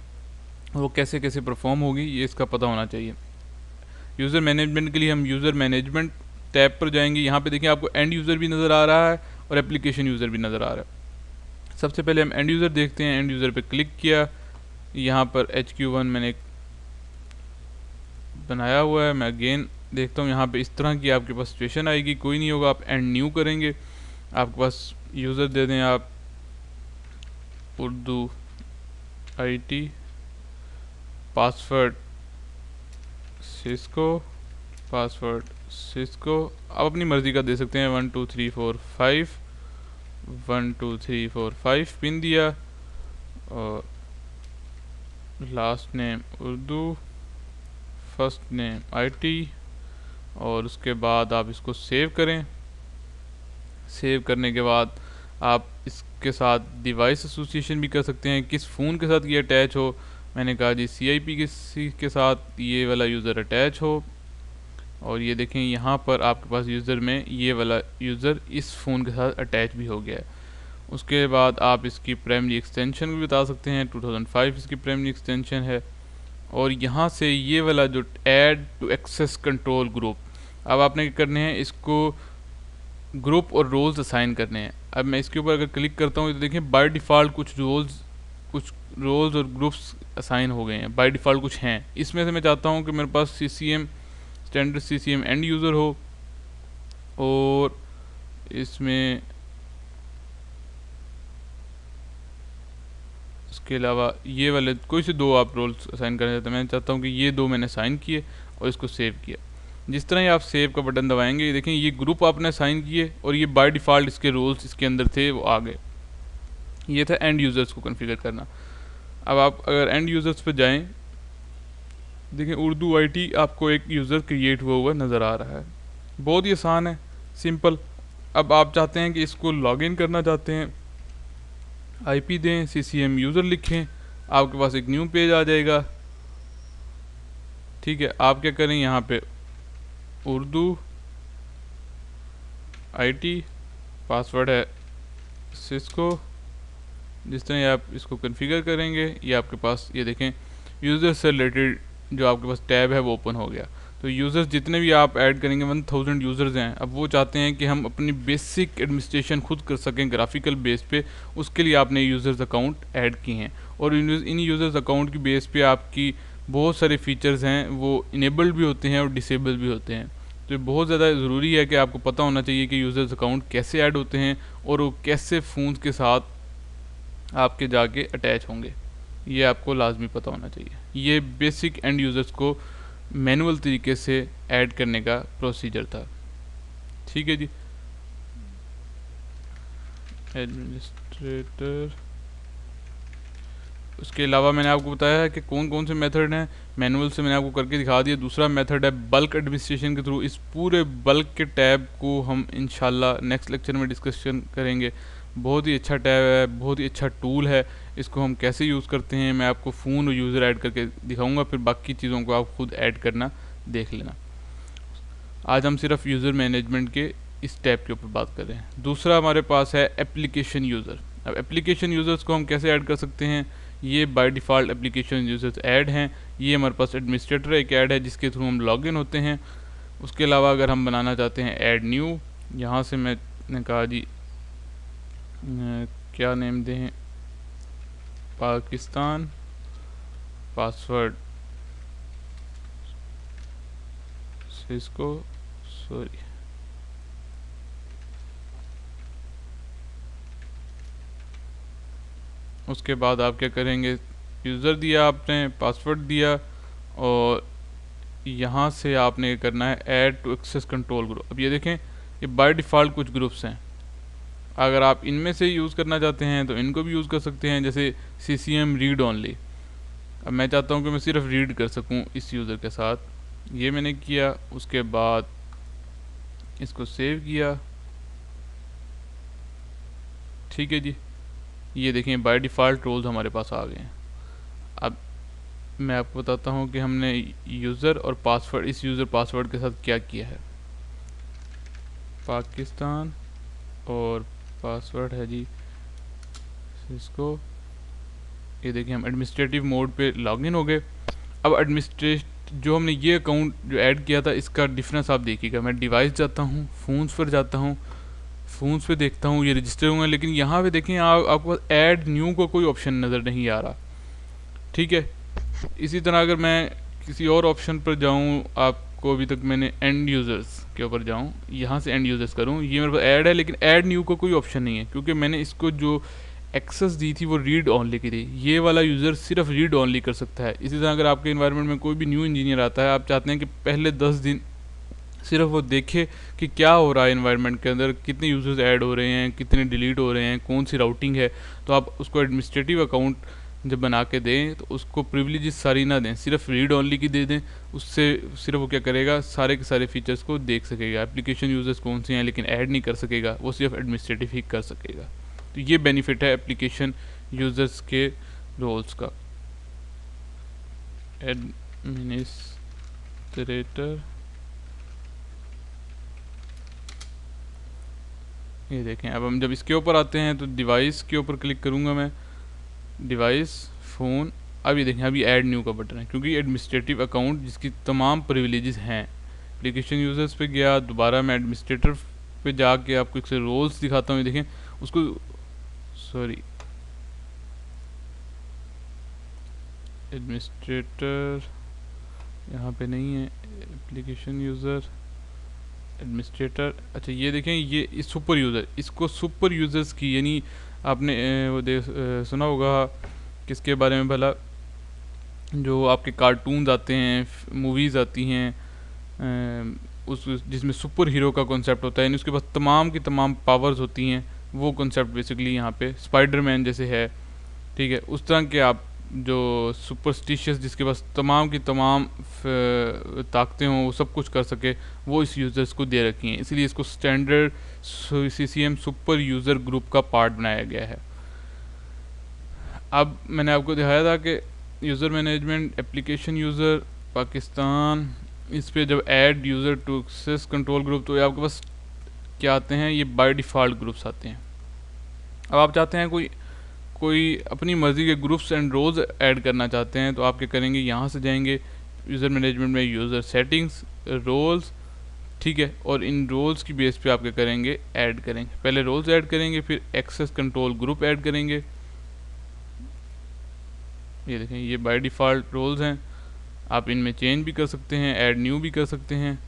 वो कैसे कैसे परफॉर्म होगी, ये इसका पता होना चाहिए। यूज़र मैनेजमेंट के लिए हम यूज़र मैनेजमेंट टैब पर जाएंगे। यहाँ पे देखिए आपको एंड यूज़र भी नज़र आ रहा है और एप्लीकेशन यूज़र भी नज़र आ रहा है। सबसे पहले हम एंड यूज़र देखते हैं। एंड यूज़र पे क्लिक किया, यहाँ पर HQ1 मैंने बनाया हुआ है। मैं अगेन देखता हूँ, यहाँ पे इस तरह की आपके पास सिचुएशन आएगी, कोई नहीं होगा, आप एंड न्यू करेंगे, आपके पास यूज़र दे दें आप उर्दू IT, पासवर्ड सिस्को, आप अपनी मर्ज़ी का दे सकते हैं, 1 2 3 4 5, 1 2 3 4 5 पिन दिया, और last name Urdu, first name IT, और उसके बाद आप इसको सेव करें। सेव करने के बाद आप इसके साथ डिवाइस एसोसिएशन भी कर सकते हैं, किस फ़ोन के साथ ये अटैच हो। मैंने कहा जी CIP के साथ ये वाला यूज़र अटैच हो, और ये देखें यहाँ पर आपके पास यूज़र में ये वाला यूज़र इस फ़ोन के साथ अटैच भी हो गया है। उसके बाद आप इसकी प्राइमरी एक्सटेंशन भी बता सकते हैं, 2005 इसकी प्राइमरी एक्सटेंशन है। और यहाँ से ये वाला जो add to access control group, अब आपने क्या करने हैं, इसको ग्रुप और रोल्स असाइन करने हैं। अब मैं इसके ऊपर अगर क्लिक करता हूँ तो देखें बाय डिफ़ॉल्ट कुछ रोल्स और ग्रुप्स असाइन हो गए हैं, बाय डिफ़ॉल्ट कुछ हैं। इसमें से मैं चाहता हूँ कि मेरे पास CCM standard CCM end user हो, और इसमें इसके अलावा ये वाले कोई से 2 आप रोल्स असाइन करना चाहते हैं। मैं चाहता हूँ कि ये 2 मैंने असाइन किए और इसको सेव किया। जिस तरह ही आप सेव का बटन दबाएंगे, ये देखें ये ग्रुप आपने असाइन किए और ये बाय डिफ़ॉल्ट इसके रोल्स इसके अंदर थे वो आ गए। ये था एंड यूज़र्स को कॉन्फ़िगर करना। अब आप अगर एंड यूज़र्स पे जाएं, देखें उर्दू IT आपको एक यूज़र क्रिएट हुआ नज़र आ रहा है। बहुत ही आसान है, सिंपल। अब आप चाहते हैं कि इसको लॉगिन करना चाहते हैं, आईपी दें, CCM यूज़र लिखें, आपके पास एक न्यू पेज आ जाएगा। ठीक है, आप क्या करें, यहाँ पे उर्दू IT, पासवर्ड है सिस्को। जिस तरह आप इसको कॉन्फ़िगर करेंगे, ये आपके पास ये देखें यूज़र से रिलेटेड जो आपके पास टैब है वो ओपन हो गया। तो यूज़र्स जितने भी आप ऐड करेंगे, 1000 यूज़र्स हैं। अब वो चाहते हैं कि हम अपनी बेसिक एडमिनिस्ट्रेशन खुद कर सकें ग्राफिकल बेस पे, उसके लिए आपने यूज़र्स अकाउंट ऐड किए हैं। और इन यूज़र्स अकाउंट की बेस पे आपकी बहुत सारे फीचर्स हैं वो इनेबल्ड भी होते हैं और डिसेबल भी होते हैं। तो ये बहुत ज़्यादा ज़रूरी है कि आपको पता होना चाहिए कि यूज़र्स अकाउंट कैसे ऐड होते हैं और वो कैसे फ़ोन्स के साथ आपके जाके अटैच होंगे, ये आपको लाजमी पता होना चाहिए। ये बेसिक एंड यूज़र्स को मैनुअल तरीके से ऐड करने का प्रोसीजर था। ठीक है जी, एडमिनिस्ट्रेटर। उसके अलावा मैंने आपको बताया है कि कौन कौन से मेथड हैं, मैनुअल से मैंने आपको करके दिखा दिया। दूसरा मेथड है बल्क एडमिनिस्ट्रेशन के थ्रू। इस पूरे बल्क के टैब को हम इंशाल्लाह नेक्स्ट लेक्चर में डिस्कशन करेंगे। बहुत ही अच्छा टैब है, बहुत ही अच्छा टूल है। इसको हम कैसे यूज़ करते हैं मैं आपको फ़ोन और यूज़र ऐड करके दिखाऊंगा, फिर बाकी चीज़ों को आप खुद ऐड करना देख लेना। आज हम सिर्फ यूज़र मैनेजमेंट के इस टैब के ऊपर बात कर रहे हैं। दूसरा हमारे पास है एप्लीकेशन यूज़र। अब एप्लीकेशन यूज़र्स को हम कैसे ऐड कर सकते हैं, ये by default application users add हैं। ये हमारे पास एडमिनिस्ट्रेटर एक ऐड है जिसके थ्रू हम लॉगिन होते हैं। उसके अलावा अगर हम बनाना चाहते हैं ऐड न्यू, यहाँ से मैंने कहा जी क्या नेम दें, पाकिस्तान, पासवर्ड सिस्को, सॉरी उसके बाद आप क्या करेंगे, यूज़र दिया आपने, पासवर्ड दिया, और यहाँ से आपने करना है add to access control group. अब ये देखें ये बाय डिफ़ॉल्ट कुछ ग्रुप्स हैं। अगर आप इनमें से यूज़ करना चाहते हैं तो इनको भी यूज़ कर सकते हैं, जैसे CCM रीड ओनली। अब मैं चाहता हूँ कि मैं सिर्फ रीड कर सकूँ इस यूज़र के साथ, ये मैंने किया। उसके बाद इसको सेव किया। ठीक है जी, ये देखें बाय डिफ़ॉल्ट रोल्स हमारे पास आ गए हैं। अब मैं आपको बताता हूँ कि हमने यूज़र और पासवर्ड, इस यूज़र पासवर्ड के साथ क्या किया है। पाकिस्तान और पासवर्ड है जी इसको। ये देखिए हम एडमिनिस्ट्रेटिव मोड पे लॉगिन हो गए। अब एडमिनिस्ट्रेट जो हमने ये अकाउंट जो ऐड किया था इसका डिफरेंस आप देखिएगा। मैं डिवाइस जाता हूँ, फ़ोन्स पर जाता हूँ, फ़ोन्स पे देखता हूँ ये रजिस्टर हुए हैं, लेकिन यहाँ पे देखें आपको ऐड न्यू का कोई ऑप्शन नज़र नहीं आ रहा। ठीक है, इसी तरह अगर मैं किसी और ऑप्शन पर जाऊँ, आपको अभी तक मैंने एंड यूज़र्स के ऊपर जाऊँ, यहाँ से एंड यूज़र्स करूँ, ये मेरे पास ऐड है लेकिन ऐड न्यू का कोई ऑप्शन नहीं है, क्योंकि मैंने इसको जो एक्सेस दी थी वो रीड ऑनली की थी। ये वाला यूज़र सिर्फ रीड ऑनली कर सकता है। इसी तरह अगर आपके इन्वायरमेंट में कोई भी न्यू इंजीनियर आता है, आप चाहते हैं कि पहले 10 दिन सिर्फ वो देखे कि क्या हो रहा है इन्वायरमेंट के अंदर, कितने यूज़र्स ऐड हो रहे हैं, कितने डिलीट हो रहे हैं, कौन सी राउटिंग है, तो आप उसको एडमिनिस्ट्रेटिव अकाउंट जब बना के दें तो उसको प्रिविलेजेस सारी ना दें, सिर्फ रीड ऑनली की दे दें। उससे सिर्फ वो क्या करेगा, सारे के सारे फीचर्स को देख सकेगा। एप्लीकेशन यूज़र्स कौन से हैं लेकिन ऐड नहीं कर सकेगा, वो सिर्फ एडमिनिस्ट्रेटिव ही कर सकेगा। तो ये बेनिफिट है एप्लीकेशन यूज़र्स के रोल्स का। एडमिनिस्ट्रेटर, ये देखें। अब हम जब इसके ऊपर आते हैं तो डिवाइस के ऊपर क्लिक करूँगा मैं, डिवाइस, फ़ोन। अब ये देखें अभी ऐड न्यू का बटन है, क्योंकि एडमिनिस्ट्रेटिव अकाउंट जिसकी तमाम प्रिविलेजेस हैं। एप्लीकेशन यूज़र्स पे गया, दोबारा मैं एडमिनिस्ट्रेटर पे जाके आपको एक से रोल्स दिखाता हूँ। देखें उसको, सॉरी एडमिनिस्ट्रेटर यहाँ पे नहीं है, एप्लीकेशन यूज़र, एडमिनिस्ट्रेटर। अच्छा ये देखें ये सुपर यूज़र, इसको सुपर यूज़र्स की, यानी आपने वो सुना होगा किसके बारे में भला, जो आपके कार्टून्स आते हैं, मूवीज़ आती हैं, उस जिसमें सुपर हीरो का कॉन्सेप्ट होता है, यानी उसके पास तमाम की तमाम पावर्स होती हैं। वो कॉन्सेप्ट बेसिकली यहाँ पे स्पाइडरमैन जैसे है। ठीक है, उस तरह के आप जो सुपरस्टिशियस, जिसके पास तमाम की तमाम ताकतें हों, वो सब कुछ कर सके, वो इस यूज़र्स को दे रखी हैं। इसलिए इसको standard CCM super user group का पार्ट बनाया गया है। अब मैंने आपको दिखाया था कि user management, application user, Pakistan, इस पे जब add user to access control group, तो ये आपके पास क्या आते हैं, ये बाय डिफ़ॉल्ट ग्रुप्स आते हैं। अब आप चाहते हैं कोई कोई अपनी मर्ज़ी के ग्रुप्स एंड रोल्स ऐड करना चाहते हैं, तो आप क्या करेंगे, यहाँ से जाएंगे यूज़र मैनेजमेंट में, यूज़र सेटिंग्स, रोल्स, ठीक है, और इन रोल्स की बेस पे आप क्या करेंगे, ऐड करेंगे। पहले रोल्स ऐड करेंगे, फिर एक्सेस कंट्रोल ग्रुप ऐड करेंगे। ये देखें, ये बाय डिफ़ॉल्ट रोल्स हैं, आप इनमें चेंज भी कर सकते हैं, ऐड न्यू भी कर सकते हैं,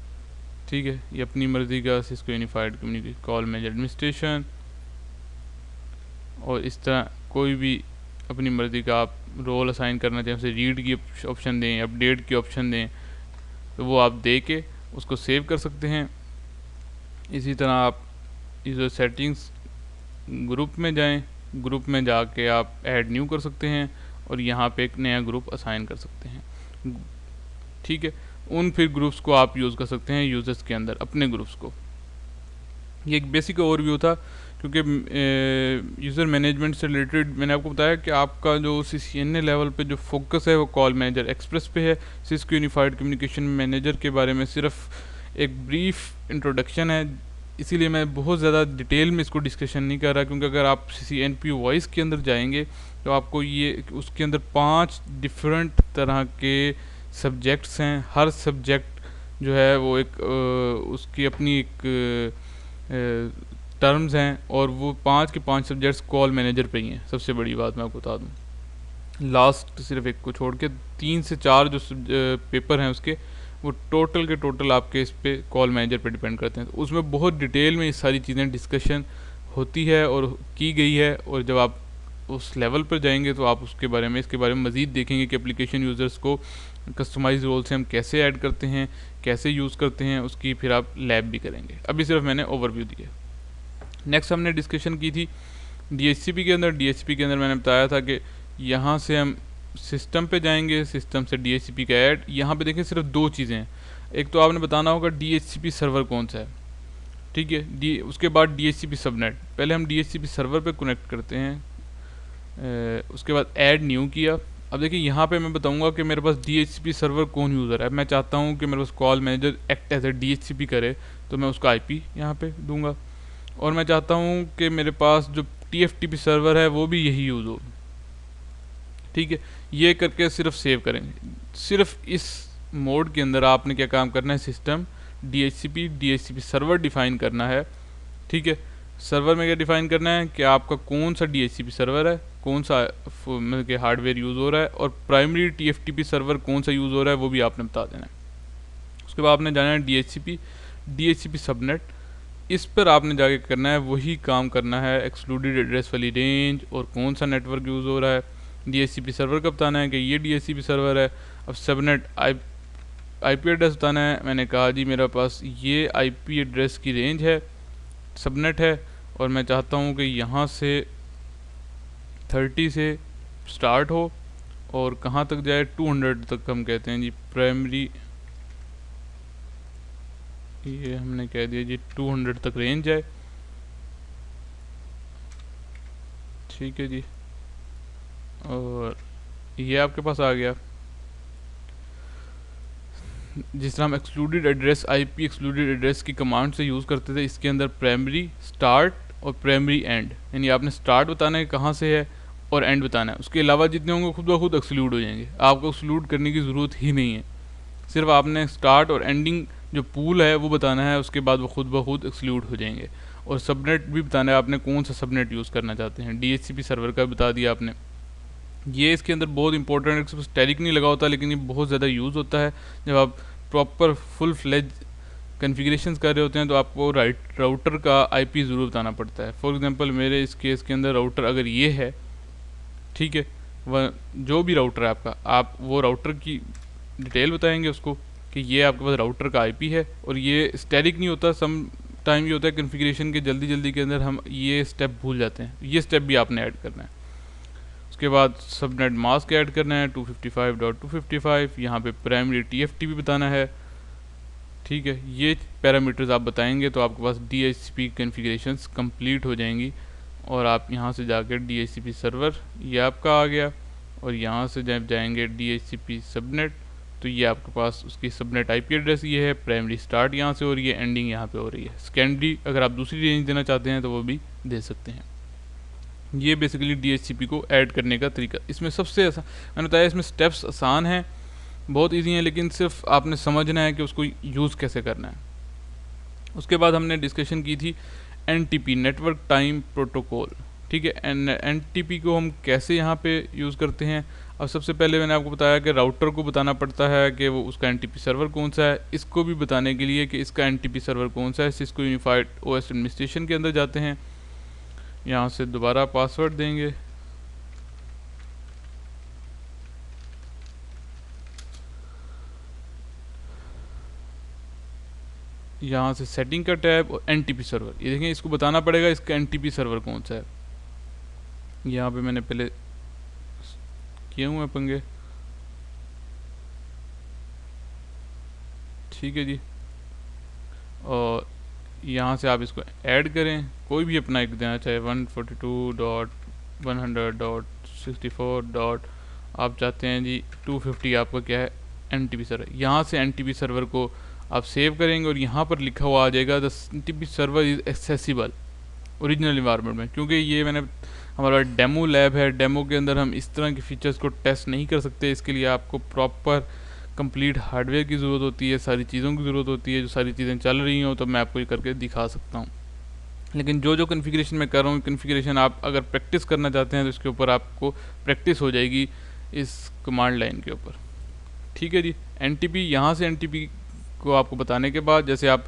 ठीक है। ये अपनी मर्ज़ी का Cisco unified communication call manager administration, और इस तरह कोई भी अपनी मर्ज़ी का आप रोल असाइन करना चाहें, उसे रीड की ऑप्शन दें, अपडेट की ऑप्शन दें, तो वो आप दे के उसको सेव कर सकते हैं। इसी तरह आप यूज़र सेटिंग्स ग्रुप में जाएं, ग्रुप में जाके आप ऐड न्यू कर सकते हैं और यहाँ पे एक नया ग्रुप असाइन कर सकते हैं, ठीक है। उन फिर ग्रुप्स को आप यूज़ कर सकते हैं यूज़र्स के अंदर, अपने ग्रुप्स को। ये एक बेसिक ओवरव्यू था, क्योंकि यूज़र मैनेजमेंट से रिलेटेड मैंने आपको बताया कि आपका जो CCNA लेवल पे जो फोकस है वो कॉल मैनेजर एक्सप्रेस पे है। सिस्को यूनिफाइड कम्युनिकेशन मैनेजर के बारे में सिर्फ एक ब्रीफ इंट्रोडक्शन है, इसीलिए मैं बहुत ज़्यादा डिटेल में इसको डिस्कशन नहीं कर रहा, क्योंकि अगर आप CCNP वॉइस के अंदर जाएंगे तो आपको ये उसके अंदर 5 डिफरेंट तरह के सब्जेक्ट्स हैं। हर सब्जेक्ट जो है वो एक उसकी अपनी एक टर्म्स हैं, और वो 5 के 5 सब्जेक्ट्स कॉल मैनेजर पे ही हैं। सबसे बड़ी बात मैं आपको बता दूँ, लास्ट सिर्फ एक को छोड़ के 3 से 4 जो पेपर हैं उसके, वो टोटल के टोटल आपके इस पे कॉल मैनेजर पे डिपेंड करते हैं। तो उसमें बहुत डिटेल में ये सारी चीज़ें डिस्कशन होती है और की गई है, और जब आप उस लेवल पर जाएंगे तो आप उसके बारे में इसके बारे में मज़ीद देखेंगे कि एप्लीकेशन यूज़र्स को कस्टमाइज रोल से हम कैसे ऐड करते हैं, कैसे यूज़ करते हैं, उसकी फिर आप लैब भी करेंगे। अभी सिर्फ मैंने ओवरव्यू दिया। नेक्स्ट हमने डिस्कशन की थी DHCP के अंदर। DHCP के अंदर मैंने बताया था कि यहाँ से हम सिस्टम पे जाएंगे, सिस्टम से DHCP का ऐड। यहाँ पे देखें सिर्फ 2 चीज़ें हैं, एक तो आपने बताना होगा DHCP सर्वर कौन सा है, ठीक है, उसके बाद DHCP सबनेट। पहले हम DHCP सर्वर पे कनेक्ट करते हैं, उसके बाद ऐड न्यू किया। अब देखिए यहाँ पे मैं बताऊंगा कि मेरे पास DHCP सर्वर कौन यूज़र है। मैं चाहता हूँ कि मेरे पास call manager act as a DHCP करे, तो मैं उसका IP यहाँ पे दूंगा, और मैं चाहता हूँ कि मेरे पास जो TFTP सर्वर है वो भी यही यूज़ हो, ठीक है। ये करके सिर्फ सेव करेंगे। सिर्फ इस मोड के अंदर आपने क्या काम करना है, सिस्टम DHCP सर्वर डिफ़ाइन करना है, ठीक है। सर्वर में क्या डिफ़ाइन करना है कि आपका कौन सा DHCP सर्वर है, कौन सा मतलब कि हार्डवेयर यूज़ हो रहा है, और प्राइमरी TFTP सर्वर कौन सा यूज़ हो रहा है वो भी आपने बता देना है। उसके बाद आपने जाना है DHCP सबनेट। इस पर आपने जाके करना है वही काम करना है, एक्सक्लूडेड एड्रेस वाली रेंज और कौन सा नेटवर्क यूज़ हो रहा है। DHCP सर्वर का बताना है कि ये DHCP सर्वर है। अब सबनेट IP एड्रेस बताना है। मैंने कहा जी मेरे पास ये IP एड्रेस की रेंज है, सबनेट है, और मैं चाहता हूँ कि यहाँ से 30 से स्टार्ट हो और कहाँ तक जाए, 200 तक हम कहते हैं जी। प्राइमरी ये हमने कह दिया जी 200 तक रेंज है, ठीक है जी। और ये आपके पास आ गया। जिस तरह हम excluded address IP excluded address की कमांड से यूज़ करते थे, इसके अंदर प्राइमरी स्टार्ट और प्राइमरी एंड, यानी आपने स्टार्ट बताना है कहाँ से है और एंड बताना है। उसके अलावा जितने होंगे खुद ब खुद एक्सक्लूड हो जाएंगे, आपको एक्सक्लूड करने की ज़रूरत ही नहीं है। सिर्फ आपने स्टार्ट और एंडिंग जो पूल है वो बताना है, उसके बाद वो खुद ब खुद एक्सक्लूड हो जाएंगे। और सबनेट भी बताना है आपने कौन सा सबनेट यूज़ करना चाहते हैं। DHCP सर्वर का बता दिया आपने। ये इसके अंदर बहुत इंपॉर्टेंट है, सिर्फ स्टैटिक नहीं लगा होता, लेकिन ये बहुत ज़्यादा यूज़ होता है जब आप प्रॉपर फुल फ्लेज कन्फिग्रेशंस कर रहे होते हैं, तो आपको राउटर का IP ज़रूर बताना पड़ता है। फॉर एग्जांपल मेरे इस केस के अंदर राउटर अगर ये है, ठीक है, वह जो भी राउटर है आपका, आप वो राउटर की डिटेल बताएंगे उसको कि ये आपके पास राउटर का IP है। और ये स्टैटिक नहीं होता, सम टाइम ये होता है कन्फिग्रेशन के जल्दी के अंदर हम ये स्टेप भूल जाते हैं, ये स्टेप भी आपने ऐड करना है। उसके बाद सबनेट मास्क ऐड करना है 255.255, यहाँ पे प्राइमरी TFTP बताना है, ठीक है। ये पैरामीटर्स आप बताएंगे तो आपके पास DHCP कन्फिग्रेशंस कंप्लीट हो जाएंगी। और आप यहाँ से जाकर DHCP सर्वर, ये आपका आ गया, और यहाँ से जब जाएंगे DHCP सबनेट, तो ये आपके पास उसकी सबनेट IP एड्रेस ये है। प्राइमरी स्टार्ट यहाँ से हो रही है, एंडिंग यहाँ पे हो रही है। सेकेंडरी अगर आप दूसरी रेंज देना चाहते हैं तो वो भी दे सकते हैं। ये बेसिकली DHCP को ऐड करने का तरीका। इसमें सबसे आसान, मैंने बताया इसमें स्टेप्स आसान हैं, बहुत ईजी हैं, लेकिन सिर्फ आपने समझना है कि उसको यूज़ कैसे करना है। उसके बाद हमने डिस्कशन की थी NTP, नेटवर्क टाइम प्रोटोकॉल। ठीक है, NTP को हम कैसे यहाँ पे यूज़ करते हैं। अब सबसे पहले मैंने आपको बताया कि राउटर को बताना पड़ता है कि वो उसका NTP सर्वर कौन सा है। इसको भी बताने के लिए कि इसका NTP सर्वर कौन सा है, सिस्को यूनिफाइड OS एडमिनिस्ट्रेशन के अंदर जाते हैं, यहाँ से दोबारा पासवर्ड देंगे, यहाँ से सेटिंग का टैब और NTP सर्वर। ये देखें, इसको बताना पड़ेगा इसका NTP सर्वर कौन सा है। यहाँ पे मैंने पहले किए हुए पंगे, ठीक है जी। और यहाँ से आप इसको ऐड करें, कोई भी अपना एक देना चाहे 142.100.64. आप चाहते हैं जी 250 आपका क्या है NTP सर्वर। यहाँ से NTP सर्वर को आप सेव करेंगे और यहाँ पर लिखा हुआ आ जाएगा the NTP server is accessible original environment में। क्योंकि ये मैंने हमारा डेमो लैब है, डेमो के अंदर हम इस तरह के फीचर्स को टेस्ट नहीं कर सकते। इसके लिए आपको प्रॉपर कंप्लीट हार्डवेयर की ज़रूरत होती है, सारी चीज़ों की ज़रूरत होती है। जो सारी चीज़ें चल रही हों तो मैं आपको ये करके दिखा सकता हूँ, लेकिन जो कन्फिग्रेशन मैं कर रहा हूँ, कन्फिग्रेशन आप अगर प्रैक्टिस करना चाहते हैं तो इसके ऊपर आपको प्रैक्टिस हो जाएगी इस कमांड लाइन के ऊपर। ठीक है जी। NTP, यहाँ से NTP को आपको बताने के बाद, जैसे आप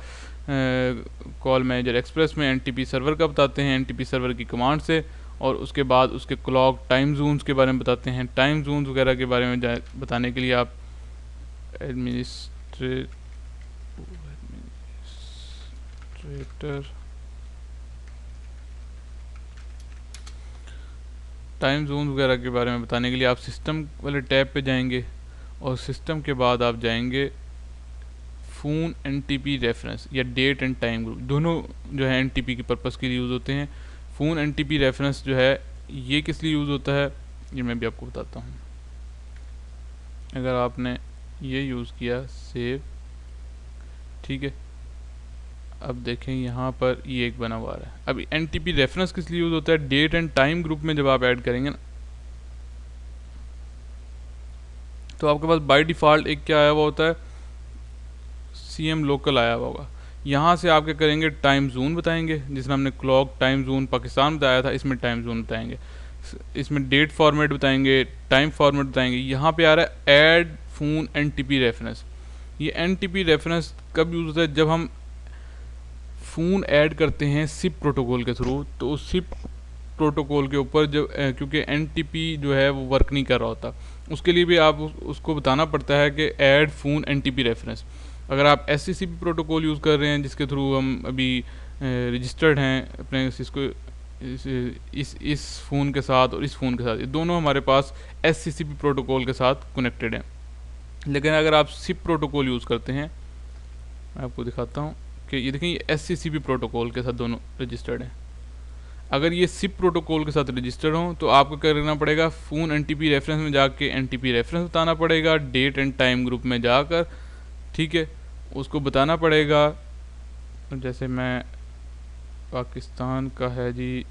कॉल मैनेजर एक्सप्रेस में NTP सर्वर का बताते हैं, NTP सर्वर की कमांड से, और उसके बाद उसके क्लॉक टाइम जोन्स के बारे में बताते हैं। टाइम जोन्स वगैरह के बारे में बताने के लिए आप एडमिनिस्ट्रेटर टाइम जोन वगैरह के बारे में बताने के लिए आप सिस्टम वाले टैब पे जाएंगे, और सिस्टम के बाद आप जाएंगे फ़ोन NTP रेफरेंस या डेट एंड टाइम ग्रुप, दोनों जो है NTP के पर्पज़ के लिए यूज़ होते हैं। फ़ोन NTP रेफरेंस जो है ये किस लिए यूज़ होता है ये मैं भी आपको बताता हूँ। अगर आपने ये यूज़ किया सेव, ठीक है, अब देखें यहाँ पर ये एक बना हुआ है। अब NTP रेफरेंस किस लिए यूज़ होता है, डेट एंड टाइम ग्रुप में जब आप ऐड करेंगे ना, तो आपके पास बाय डिफ़ॉल्ट एक क्या आया हुआ होता है, CM लोकल आया हुआ होगा। यहाँ से आप क्या करेंगे, टाइम जोन बताएंगे, जिसमें हमने क्लॉक टाइम जोन पाकिस्तान बताया था, इसमें टाइम जोन बताएंगे, इसमें डेट फॉर्मेट बताएंगे, टाइम फॉर्मेट बताएंगे। यहाँ पे आ रहा है ऐड फ़ोन NTP रेफरेंस। ये NTP रेफरेंस कब यूज़ होता है, जब हम फ़ोन ऐड करते हैं SIP प्रोटोकॉल के थ्रू। तो उस SIP प्रोटोकॉल के ऊपर जब क्योंकि NTP जो है वो वर्क नहीं कर रहा होता, उसके लिए भी आप उसको बताना पड़ता है कि ऐड फ़ोन NTP रेफरेंस। अगर आप SCCP प्रोटोकॉल यूज़ कर रहे हैं, जिसके थ्रू हम अभी रजिस्टर्ड हैं अपने इसको इस फ़ोन के साथ और इस फ़ोन के साथ, ये दोनों हमारे पास SCCP प्रोटोकॉल के साथ कनेक्टेड हैं। लेकिन अगर आप SIP प्रोटोकॉल यूज़ करते हैं, मैं आपको दिखाता हूँ कि ये देखें, ये SCCP प्रोटोकॉल के साथ दोनों रजिस्टर्ड हैं। अगर ये SIP प्रोटोकॉल के साथ रजिस्टर्ड हों तो आपको करना पड़ेगा फ़ोन NTP रेफरेंस में जाके NTP रेफरेंस बताना पड़ेगा, डेट एंड टाइम ग्रुप में जाकर, ठीक है, उसको बताना पड़ेगा। जैसे मैं पाकिस्तान का है जी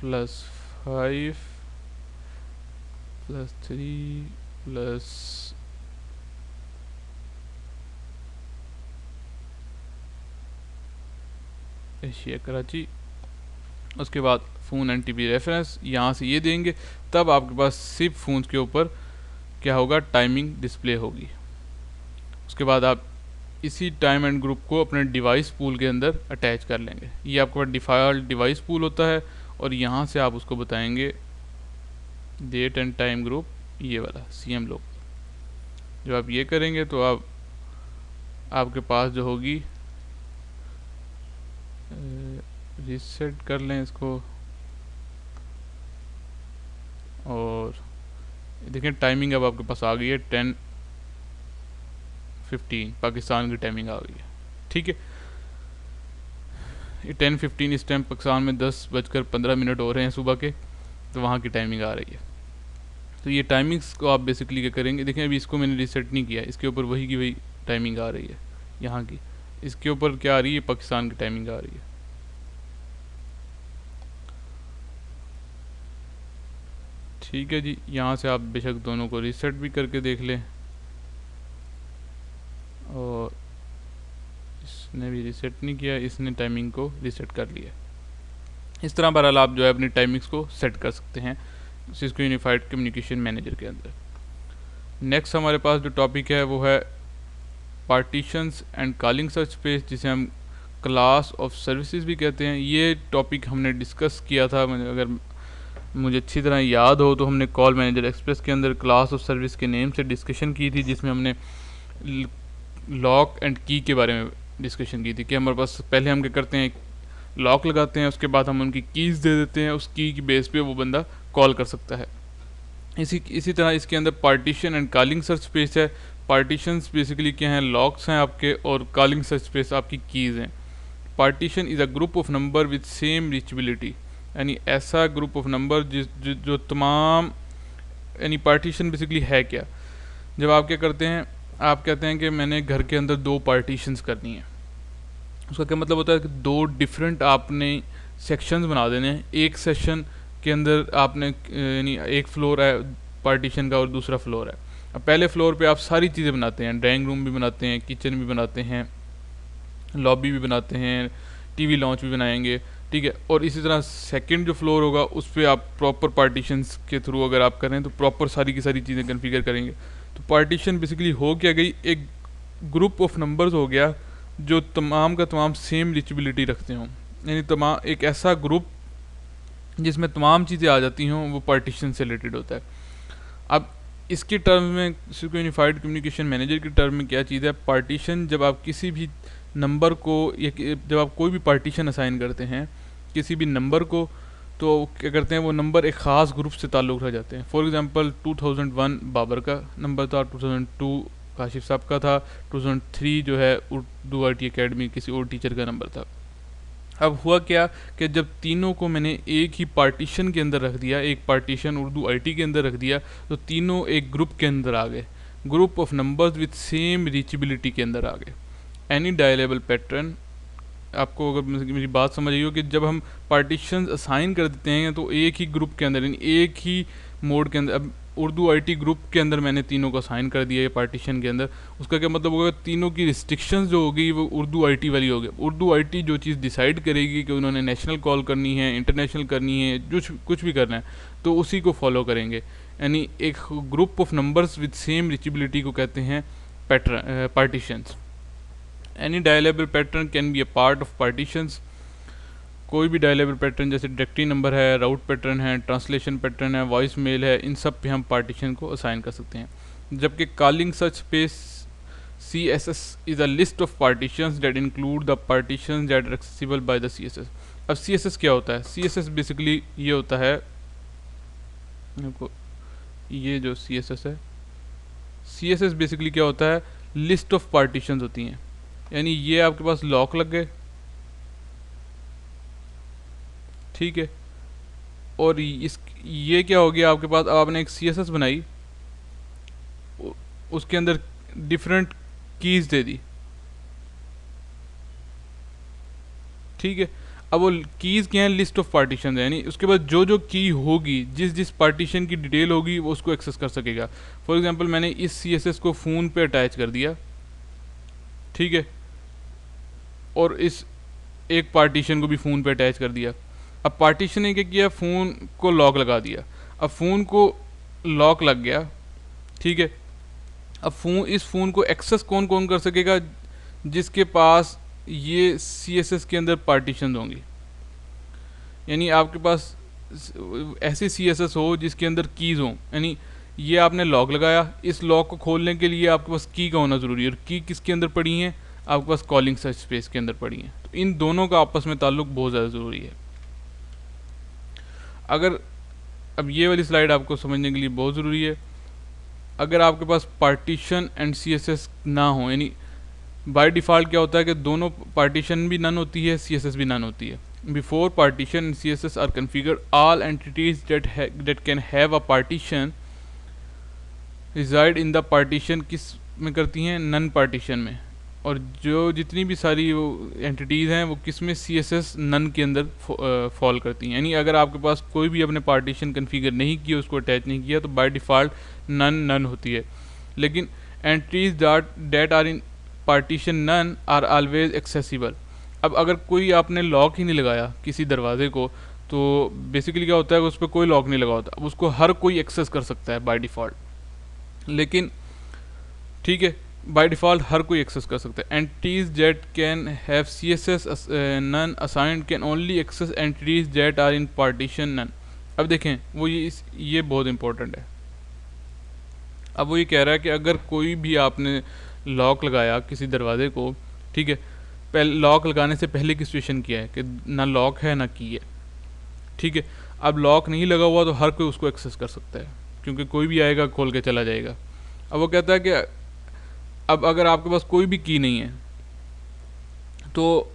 +5 +3 प्लस एशिया कराची, उसके बाद फ़ोन NTP रेफरेंस यहाँ से ये देंगे, तब आपके पास SIP फ़ोन्स के ऊपर क्या होगा, टाइमिंग डिस्प्ले होगी। उसके बाद आप इसी टाइम एंड ग्रुप को अपने डिवाइस पूल के अंदर अटैच कर लेंगे। ये आपके पास डिफ़ॉल्ट डिवाइस पूल होता है, और यहाँ से आप उसको बताएंगे डेट एंड टाइम ग्रुप, ये वाला CM लोग। जब आप ये करेंगे तो आपके पास जो होगी, रीसेट कर लें इसको, और देखें टाइमिंग अब आपके पास आ गई है 10:15 पाकिस्तान की टाइमिंग आ गई है। ठीक है, 10:15 इस टाइम पाकिस्तान में 10:15 हो रहे हैं सुबह के, तो वहाँ की टाइमिंग आ रही है। तो ये टाइमिंग्स को आप बेसिकली क्या करेंगे, देखें अभी इसको मैंने रीसेट नहीं किया, इसके ऊपर वही की वही टाइमिंग आ रही है यहाँ की, इसके ऊपर क्या आ रही है, पाकिस्तान की टाइमिंग आ रही है। ठीक है जी, यहाँ से आप बेशक दोनों को रीसेट भी करके देख लें, और इसने भी रीसेट नहीं किया, इसने टाइमिंग को रीसेट कर लिया। इस तरह बहरहाल आप जो है अपनी टाइमिंग्स को सेट कर सकते हैं सिस्को यूनिफाइड कम्युनिकेशन मैनेजर के अंदर। नेक्स्ट हमारे पास जो टॉपिक है वो है partitions and calling search space, जिसे हम क्लास ऑफ सर्विसेज भी कहते हैं। ये टॉपिक हमने डिस्कस किया था, अगर मुझे अच्छी तरह याद हो तो हमने कॉल मैनेजर एक्सप्रेस के अंदर क्लास ऑफ सर्विस के नेम से डिस्कशन की थी, जिसमें हमने लॉक एंड की के बारे में डिस्कशन की थी कि हमारे पास पहले हम क्या करते हैं, लॉक लगाते हैं, उसके बाद हम उनकी कीज़ दे देते हैं, उस की बेस पे वो बंदा कॉल कर सकता है। इसी तरह इसके अंदर partition and calling search space है। पार्टीशंस बेसिकली क्या हैं, लॉक्स हैं आपके, और कॉलिंग सर्च स्पेस आपकी कीज़ हैं। Partition is a group of number with same reachability, यानी ऐसा ग्रुप ऑफ नंबर जो तमाम, यानी पार्टीशन बेसिकली है क्या, जब आप क्या करते हैं, आप कहते हैं कि मैंने घर के अंदर 2 पार्टीशंस करनी है, उसका क्या मतलब होता है कि 2 डिफरेंट आपने सेक्शंस बना देने हैं। एक सेक्शन के अंदर आपने यानी एक फ्लोर है पार्टीशन का और दूसरा फ्लोर है। अब पहले फ्लोर पे आप सारी चीज़ें बनाते हैं, ड्राइंग रूम भी बनाते हैं, किचन भी बनाते हैं, लॉबी भी बनाते हैं, टीवी लॉन्च भी बनाएंगे, ठीक है। और इसी तरह सेकंड जो फ्लोर होगा उस पर आप प्रॉपर पार्टीशंस के थ्रू अगर आप करें तो प्रॉपर सारी की सारी चीज़ें कन्फिगर करेंगे। तो पार्टीशन बेसिकली हो क्या गई, एक ग्रुप ऑफ नंबर्स हो गया जो तमाम का तमाम सेम रीचेबिलिटी रखते हों, यानी तमाम एक ऐसा ग्रुप जिसमें तमाम चीज़ें आ जाती हों, वो पार्टीशन से रिलेटेड होता है। अब इसके टर्म में सिस्को यूनिफाइड कम्युनिकेशन मैनेजर के टर्म में क्या चीज़ है, पार्टीशन, जब आप किसी भी नंबर को या जब आप कोई भी पार्टीशन असाइन करते हैं किसी भी नंबर को, तो क्या करते हैं, वो नंबर एक ख़ास ग्रुप से ताल्लुक़ रह जाते हैं। फॉर एग्ज़ाम्पल 2001 बाबर का नंबर था, 2002 काशिफ साहब का था, 2003 जो है उर्दू IT अकेडमी किसी और टीचर का नंबर था। अब हुआ क्या कि जब तीनों को मैंने एक ही पार्टीशन के अंदर रख दिया, एक पार्टीशन उर्दू IT के अंदर रख दिया, तो तीनों एक ग्रुप के अंदर आ गए, group of numbers with same reachability के अंदर आ गए। एनी डायलेबल पैटर्न, आपको अगर मेरी बात समझ आई हो कि जब हम पार्टीशन असाइन कर देते हैं तो एक ही ग्रुप के अंदर, यानी एक ही मोड के अंदर, अब उर्दू IT ग्रुप के अंदर मैंने तीनों को असाइन कर दिया ये पार्टीशन के अंदर, उसका क्या मतलब होगा, तीनों की रिस्ट्रिक्शंस जो होगी वो उर्दू IT वाली होगी। उर्दू IT जो चीज़ डिसाइड करेगी कि उन्होंने नेशनल कॉल करनी है, इंटरनेशनल करनी है, जो कुछ भी करना है, तो उसी को फॉलो करेंगे। यानी एक group of numbers with same reachability को कहते हैं partitions. Any dialable pattern can be a part of partitions. कोई भी डायलेबल पैटर्न जैसे डायरेक्टरी नंबर है, राउट पैटर्न है, ट्रांसलेशन पैटर्न है, वॉइस मेल है, इन सब पे हम पार्टीशन को असाइन कर सकते हैं। जबकि calling search space CSS is a list of partitions that include the partitions that are accessible by the CSS। अब CSS क्या होता है, CSS बेसिकली ये होता है, ये जो CSS है, CSS बेसिकली क्या होता है, लिस्ट ऑफ पार्टीशंस होती हैं। यानी ये आपके पास लॉक लग गए, ठीक है, और ये क्या हो गया आपके पास, अब आपने एक CSS बनाई, उसके अंदर डिफरेंट कीज़ दे दी, ठीक है। अब वो कीज़ क्या है, लिस्ट ऑफ पार्टीशन है, यानी उसके बाद जो जो की होगी, जिस जिस पार्टीशन की डिटेल होगी वो उसको एक्सेस कर सकेगा। फॉर एग्जांपल मैंने इस CSS को फ़ोन पे अटैच कर दिया, ठीक है, और इस एक पार्टीशन को भी फ़ोन पे अटैच कर दिया। अब पार्टीशन ने क्या किया, फ़ोन को लॉक लगा दिया। अब फ़ोन को लॉक लग गया, ठीक है। अब इस फ़ोन को एक्सेस कौन कौन कर सकेगा, जिसके पास ये CSS के अंदर पार्टीशन होंगी। यानी आपके पास ऐसी CSS हो जिसके अंदर कीज़ हों, यानी ये आपने लॉक लगाया, इस लॉक को खोलने के लिए आपके पास की का होना ज़रूरी है, और की किसके अंदर पड़ी है, आपके पास कॉलिंग सर्च स्पेस के अंदर पड़ी है। तो इन दोनों का आपस में ताल्लुक बहुत ज़्यादा ज़रूरी है। अगर अब ये वाली स्लाइड आपको समझने के लिए बहुत ज़रूरी है, अगर आपके पास पार्टीशन एंड CSS ना हो, यानी बाय डिफ़ॉल्ट क्या होता है कि दोनों पार्टीशन भी नन होती है, CSS भी नन होती है। Before partition CSS are configured all entities that can have a partition reside in the partition किस में करती हैं, नन पार्टीशन में। और जो जितनी भी सारी वो एंटिटीज़ हैं वो किस में, CSS नन के अंदर फॉल करती हैं। यानी अगर आपके पास कोई भी अपने पार्टीशन कन्फिगर नहीं किया, उसको अटैच नहीं किया, तो बाय डिफ़ॉल्ट नन नन होती है। लेकिन entries that are in partition none are always accessible. अब अगर कोई आपने लॉक ही नहीं लगाया किसी दरवाजे को, तो बेसिकली क्या होता है कि उस पर कोई लॉक नहीं लगा होता, अब उसको हर कोई एक्सेस कर सकता है बाय डिफ़ॉल्ट। लेकिन ठीक है, बाय डिफ़ॉल्ट हर कोई एक्सेस कर सकता है। Entities that can have CSS none assigned can only access entities that are in partition none. अब देखें वो ये बहुत इंपॉर्टेंट है। अब वो ये कह रहा है कि अगर कोई भी आपने लॉक लगाया किसी दरवाजे को, ठीक है, पहले लॉक लगाने से पहले की सिचुएशन किया है कि ना लॉक है ना की है, ठीक है। अब लॉक नहीं लगा हुआ तो हर कोई उसको एक्सेस कर सकता है, क्योंकि कोई भी आएगा खोल के चला जाएगा। अब वो कहता है कि अब अगर आपके पास कोई भी की नहीं है, तो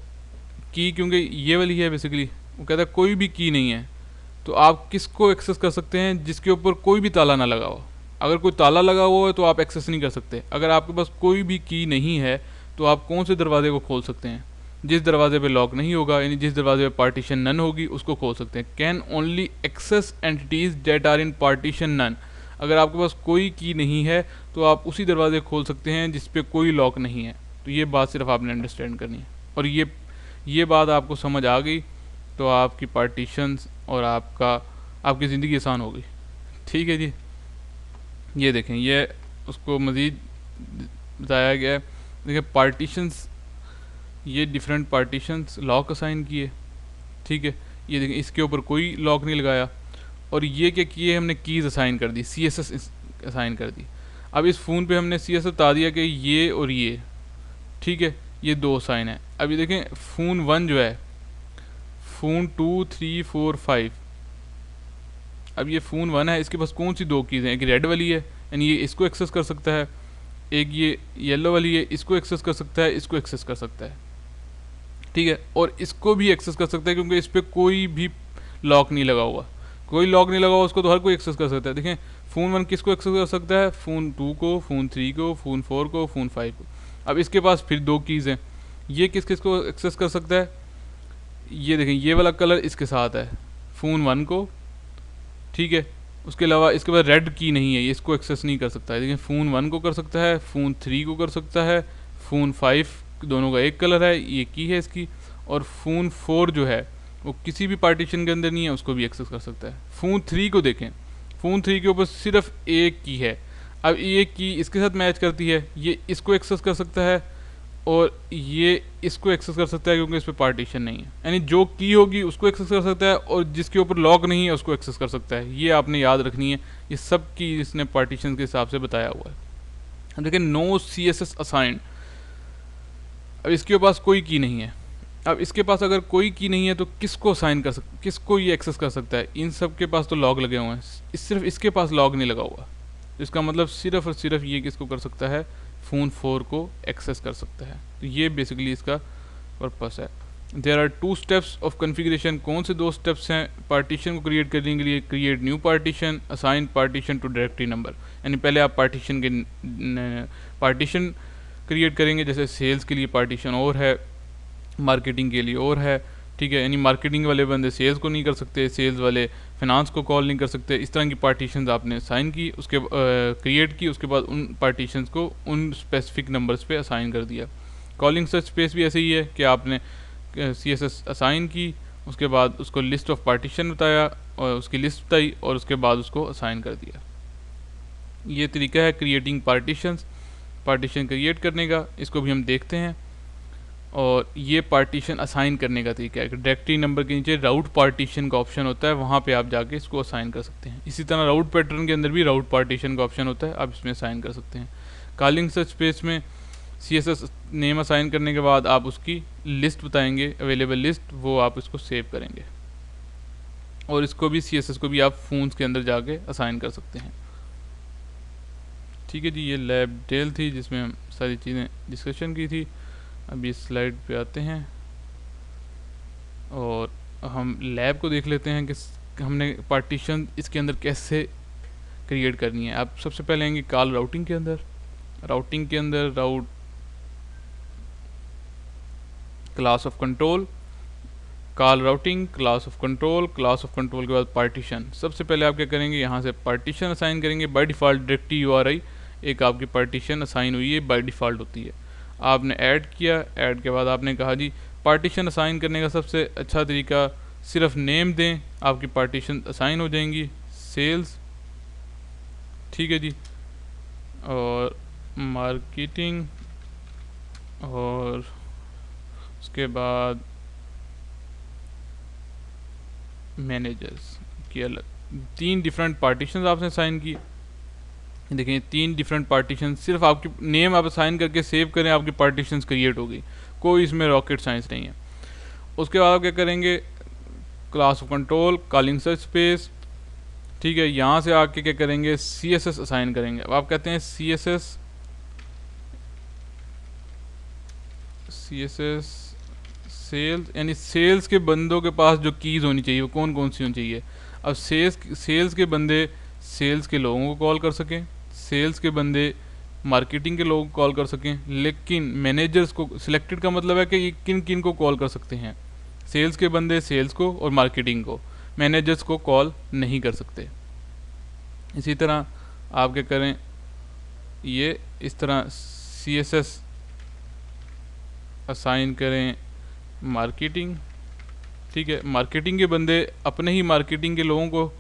की क्योंकि ये वाली है बेसिकली, वो कहता है कोई भी की नहीं है तो आप किसको एक्सेस कर सकते हैं, जिसके ऊपर कोई भी ताला ना लगा हो। अगर कोई ताला लगा हुआ है तो आप एक्सेस नहीं कर सकते। अगर आपके पास कोई भी की नहीं है तो आप कौन से दरवाजे को खोल सकते हैं, जिस दरवाजे पे लॉक नहीं होगा, यानी जिस दरवाजे पे पार्टीशन नन होगी उसको खोल सकते हैं। Can only access entities that are in partition none. अगर आपके पास कोई की नहीं है तो आप उसी दरवाजे खोल सकते हैं जिस पे कोई लॉक नहीं है। तो ये बात सिर्फ आपने अंडरस्टैंड करनी है, और ये बात आपको समझ आ गई तो आपकी पार्टीशंस और आपकी ज़िंदगी आसान हो गई। ठीक है जी, ये देखें, ये उसको मज़ीद बताया गया है। देखिए पार्टीशंस, ये डिफरेंट पार्टीशंस लॉक असाइन किए, ठीक है। ये देखें इसके ऊपर कोई लॉक नहीं लगाया, और ये क्या किए, हमने कीज़ असाइन कर दी, CSS असाइन कर दी। अब इस फ़ोन पे हमने CSS बता दिया कि ये और ये, ठीक है, ये दो साइन है। अब ये देखें फ़ोन 1 जो है, फ़ोन 2, 3, 4, 5, अब ये फ़ोन 1 है, इसके पास कौन सी दो कीज़ हैं, एक रेड वाली है यानी ये इसको एक्सेस कर सकता है, एक ये येलो वाली है, इसको एक्सेस कर सकता है, इसको एक्सेस कर सकता है, ठीक है, और इसको भी एक्सेस कर सकता है क्योंकि इस पर कोई भी लॉक नहीं लगा हुआ। कोई लॉक नहीं लगा हुआ उसको तो हर कोई एक्सेस कर सकता है। देखें फ़ोन 1 किसको एक्सेस कर सकता है, फ़ोन 2 को, फ़ोन 3 को, फ़ोन 4 को, फ़ोन 5 को। अब इसके पास फिर दो कीज़ हैं, ये किस किस को एक्सेस कर सकता है, ये देखें ये वाला कलर इसके साथ है फ़ोन 1 को, ठीक है। उसके अलावा इसके पास रेड की नहीं है, ये इसको एक्सेस नहीं कर सकता है। देखिए फ़ोन 1 को कर सकता है, फ़ोन 3 को कर सकता है, फ़ोन 5 दोनों का एक कलर है, ये की है इसकी। और फ़ोन 4 जो है वो किसी भी पार्टीशन के अंदर नहीं है, उसको भी एक्सेस कर सकता है। फ़ोन 3 को देखें, फ़ोन 3 के ऊपर सिर्फ एक की है। अब ये की इसके साथ मैच करती है, ये इसको एक्सेस कर सकता है और ये इसको एक्सेस कर सकता है क्योंकि इस पर पार्टीशन नहीं है। यानी जो की होगी उसको एक्सेस कर सकता है और जिसके ऊपर लॉक नहीं है उसको एक्सेस कर सकता है। ये आपने याद रखनी है, ये सब की इसने पार्टीशन के हिसाब से बताया हुआ है। अब देखिए नो CSS असाइंड, अब इसके पास कोई की नहीं है। अब इसके पास अगर कोई की नहीं है तो किसको असाइन कर सकता, किसको ये एक्सेस कर सकता है, इन सब के पास तो लॉक लगे हुए हैं, सिर्फ इसके पास लॉक नहीं लगा हुआ। इसका मतलब सिर्फ और सिर्फ ये किसको कर सकता है, फ़ोन 4 को एक्सेस कर सकता है। तो ये बेसिकली इसका पर्पस है। There are 2 steps of configuration. कौन से 2 स्टेप्स हैं पार्टीशन को क्रिएट करने के लिए, create new partition, assign partition to directory number. यानी पहले आप पार्टीशन क्रिएट करेंगे, जैसे सेल्स के लिए पार्टीशन और है, मार्केटिंग के लिए और है, ठीक है। यानी मार्केटिंग वाले बंदे सेल्स को नहीं कर सकते, सेल्स वाले फिनांस को कॉल नहीं कर सकते। इस तरह की पार्टीशंस आपने असाइन की, उसके क्रिएट की, उसके बाद उन पार्टीशंस को उन स्पेसिफिक नंबर्स पे असाइन कर दिया। कॉलिंग सर्च स्पेस भी ऐसे ही है कि आपने CSS असाइन की, उसके बाद उसको लिस्ट ऑफ पार्टीशन बताया और उसकी लिस्ट बताई और उसके बाद उसको असाइन कर दिया। ये तरीका है क्रिएटिंग पार्टीशंस, पार्टीशन क्रिएट करने का। इसको भी हम देखते हैं। और ये पार्टीशन असाइन करने का तरीका है कि डायरेक्टरी नंबर के नीचे राउट पार्टीशन का ऑप्शन होता है, वहाँ पे आप जाके इसको असाइन कर सकते हैं। इसी तरह राउट पैटर्न के अंदर भी राउट पार्टीशन का ऑप्शन होता है, आप इसमें असाइन कर सकते हैं। कॉलिंग सर्च स्पेस में CSS नेम असाइन करने के बाद आप उसकी लिस्ट बताएंगे, अवेलेबल लिस्ट, वो आप इसको सेव करेंगे। और इसको भी CSS को भी आप फ़ोन्स के अंदर जाके असाइन कर सकते हैं। ठीक है जी, ये लैब डिटेल थी जिसमें हम सारी चीज़ें डिस्कशन की थी। अभी इस स्लाइड पे आते हैं और हम लैब को देख लेते हैं कि हमने पार्टीशन इसके अंदर कैसे क्रिएट करनी है। आप सबसे पहले आएंगे कॉल राउटिंग के अंदर। राउटिंग के अंदर route class of control, call routing, class of control, class of control के बाद पार्टीशन। सबसे पहले आप क्या करेंगे, यहाँ से पार्टीशन असाइन करेंगे। बाय डिफ़ॉल्ट डायरेक्टरी URI एक आपकी पार्टीशन असाइन हुई है, बाय डिफ़ॉल्ट होती है। आपने ऐड किया, ऐड के बाद आपने कहा जी पार्टीशन असाइन करने का सबसे अच्छा तरीका सिर्फ नेम दें, आपकी पार्टीशन असाइन हो जाएंगी। सेल्स, ठीक है जी, और मार्केटिंग, और उसके बाद मैनेजर्स की अलग 3 डिफरेंट पार्टीशन आपने साइन की। देखिए 3 डिफरेंट पार्टीशन, सिर्फ आपकी नेम आप साइन करके सेव करें, आपकी पार्टीशन क्रिएट हो गई। कोई इसमें रॉकेट साइंस नहीं है। उसके बाद आप क्या करेंगे, class of control, calling search space, ठीक है। यहाँ से आके क्या करेंगे, CSS असाइन करेंगे। अब आप कहते हैं CSS सेल्स, यानी सेल्स के बंदों के पास जो कीज़ होनी चाहिए वो कौन कौन सी होनी चाहिए। अब सेल्स के बंदे सेल्स के लोगों को कॉल कर सकें, सेल्स के बंदे मार्केटिंग के लोगों को कॉल कर सकें, लेकिन मैनेजर्स को सिलेक्टेड का मतलब है कि ये किन किन को कॉल कर सकते हैं। सेल्स के बंदे सेल्स को और मार्केटिंग को, मैनेजर्स को कॉल नहीं कर सकते। इसी तरह आप क्या करें, ये इस तरह CSS असाइन करें मार्केटिंग, ठीक है। मार्केटिंग के बंदे अपने ही मार्केटिंग के लोगों को,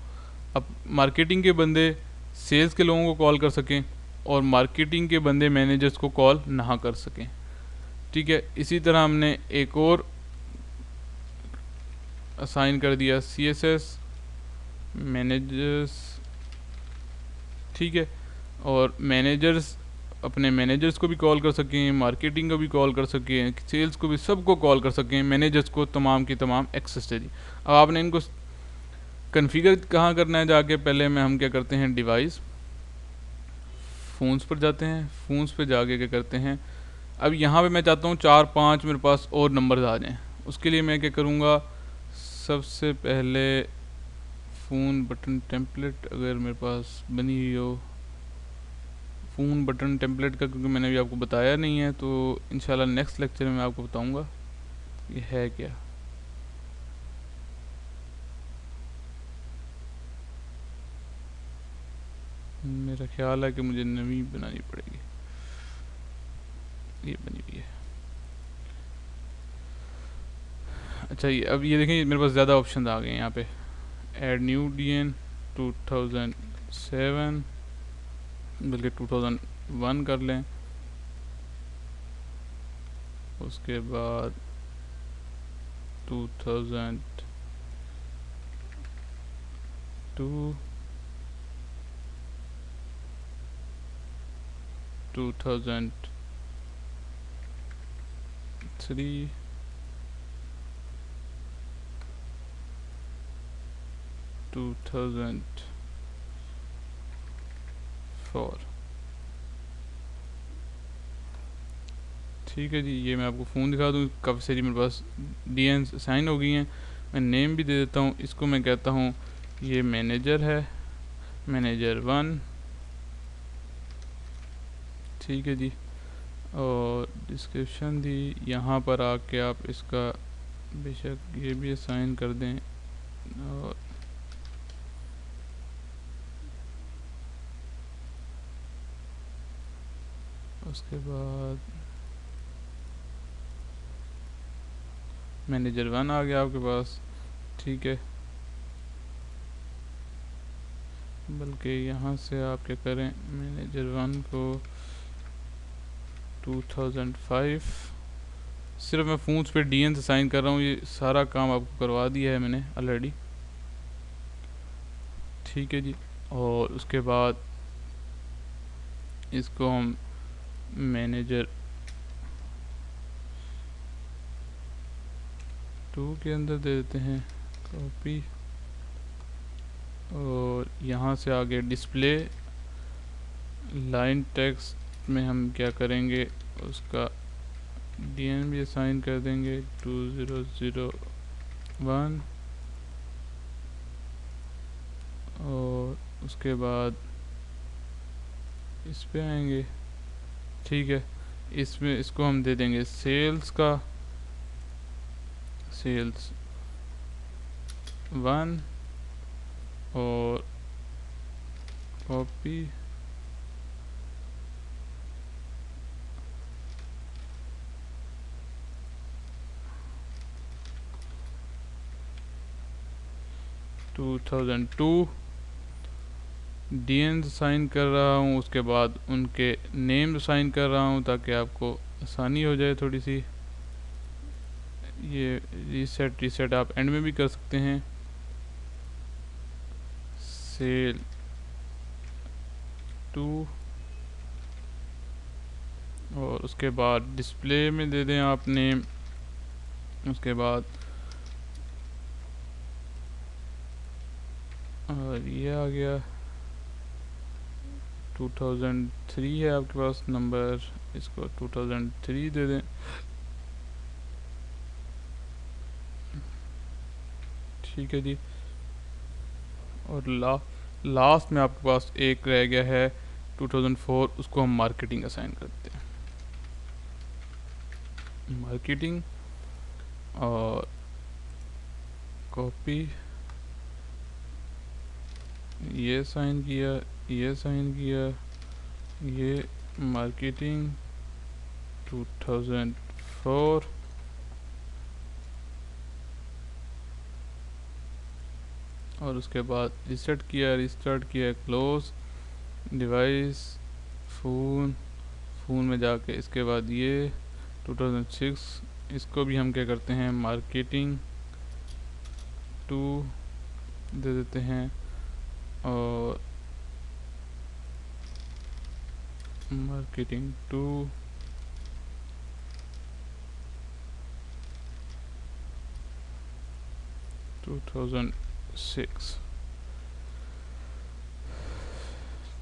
अब मार्केटिंग के बंदे सेल्स के लोगों को कॉल कर सकें और मार्केटिंग के बंदे मैनेजर्स को कॉल ना कर सकें, ठीक है। इसी तरह हमने एक और असाइन कर दिया CSS मैनेजर्स, ठीक है। और मैनेजर्स अपने मैनेजर्स को भी कॉल कर सकें, मार्केटिंग को भी कॉल कर सकें, सेल्स को भी, सबको कॉल कर सकें। मैनेजर्स को तमाम की तमाम एक्सेस दे दी। अब आपने इनको कॉन्फ़िगर कहाँ करना है, जाके पहले में हम क्या करते हैं, डिवाइस फ़ोन्स पर जाते हैं। फ़ोन्स पर जाके क्या करते हैं, अब यहाँ पे मैं चाहता हूँ 4-5 मेरे पास और नंबर्स आ जाएँ। उसके लिए मैं क्या करूँगा, सबसे पहले फ़ोन बटन टेम्पलेट अगर मेरे पास बनी हुई हो, फ़ोन बटन टेम्पलेट का क्योंकि मैंने अभी आपको बताया नहीं है, तो इंशाल्लाह नेक्स्ट लेक्चर में मैं आपको बताऊंगा ये है क्या। मेरा ख्याल है कि मुझे नवी बनानी पड़ेगी, ये बनी हुई है। अच्छा, ये अब ये देखें मेरे पास ज़्यादा ऑप्शन आ गए हैं यहाँ पे। ऐड न्यू DN 2007, बल्कि 2001 कर लें। उसके बाद 2002, 2003, 2004, ठीक है जी। ये मैं आपको फ़ोन दिखा दूँ कब से जी मेरे पास DN साइन हो गई हैं। मैं नेम भी दे देता हूँ, इसको मैं कहता हूँ ये मैनेजर है, मैनेजर 1, ठीक है जी। और डिस्क्रिप्शन दी, यहाँ पर आके आप इसका बेशक ये भी असाइन कर दें। और उसके बाद मैनेजर 1 आ गया आपके पास, ठीक है। बल्कि यहाँ से आप क्या करें, मैनेजर 1 को 2005, सिर्फ मैं फ़ोन्स पे DN से साइन कर रहा हूँ, ये सारा काम आपको करवा दिया है मैंने ऑलरेडी, ठीक है जी। और उसके बाद इसको हम मैनेजर 2 के अंदर दे देते हैं, कॉपी। और यहाँ से आगे डिस्प्ले लाइन टेक्स्ट में हम क्या करेंगे, उसका DN भी असाइन कर देंगे 2001 और उसके बाद इस पे आएंगे। ठीक है, इसमें इसको हम दे देंगे सेल्स का सेल्स 1 और कॉपी टू 2002 साइन कर रहा हूँ, उसके बाद उनके नेम साइन कर रहा हूँ ताकि आपको आसानी हो जाए थोड़ी सी। ये रीसेट आप एंड में भी कर सकते हैं। सेल 2 और उसके बाद डिस्प्ले में दे दें आप नेम, उसके बाद और ये आ गया 2003 है आपके पास नंबर, इसको 2003 दे दें। ठीक है जी, और लास्ट में आपके पास एक रह गया है 2004, उसको हम मार्केटिंग असाइन करते हैं। मार्केटिंग और कॉपी, ये साइन किया, ये साइन किया, ये मार्केटिंग 2004 और उसके बाद रिस्टार्ट किया क्लोज डिवाइस फ़ोन में जाके इसके बाद ये 2006 इसको भी हम क्या करते हैं मार्केटिंग 2 दे देते हैं और मार्केटिंग 2 2006।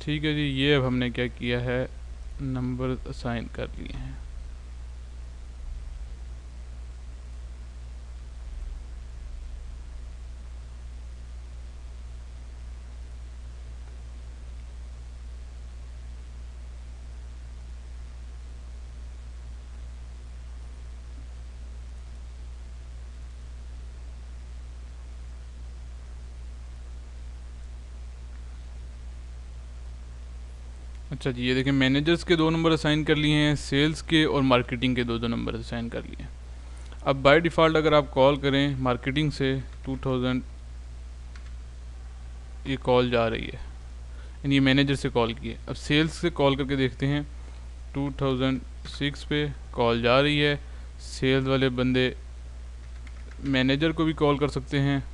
ठीक है जी, ये अब हमने क्या किया है नंबर असाइन कर लिए हैं। अच्छा जी, ये देखिए मैनेजर्स के 2 नंबर असाइन कर लिए हैं, सेल्स के और मार्केटिंग के 2 नंबर असाइन कर लिए हैं। अब बाय डिफ़ॉल्ट अगर आप कॉल करें मार्केटिंग से 2000 ये कॉल जा रही है, यानी ये मैनेजर से कॉल की है। अब सेल्स से कॉल करके देखते हैं 2006 पे कॉल जा रही है। सेल्स वाले बंदे मैनेजर को भी कॉल कर सकते हैं,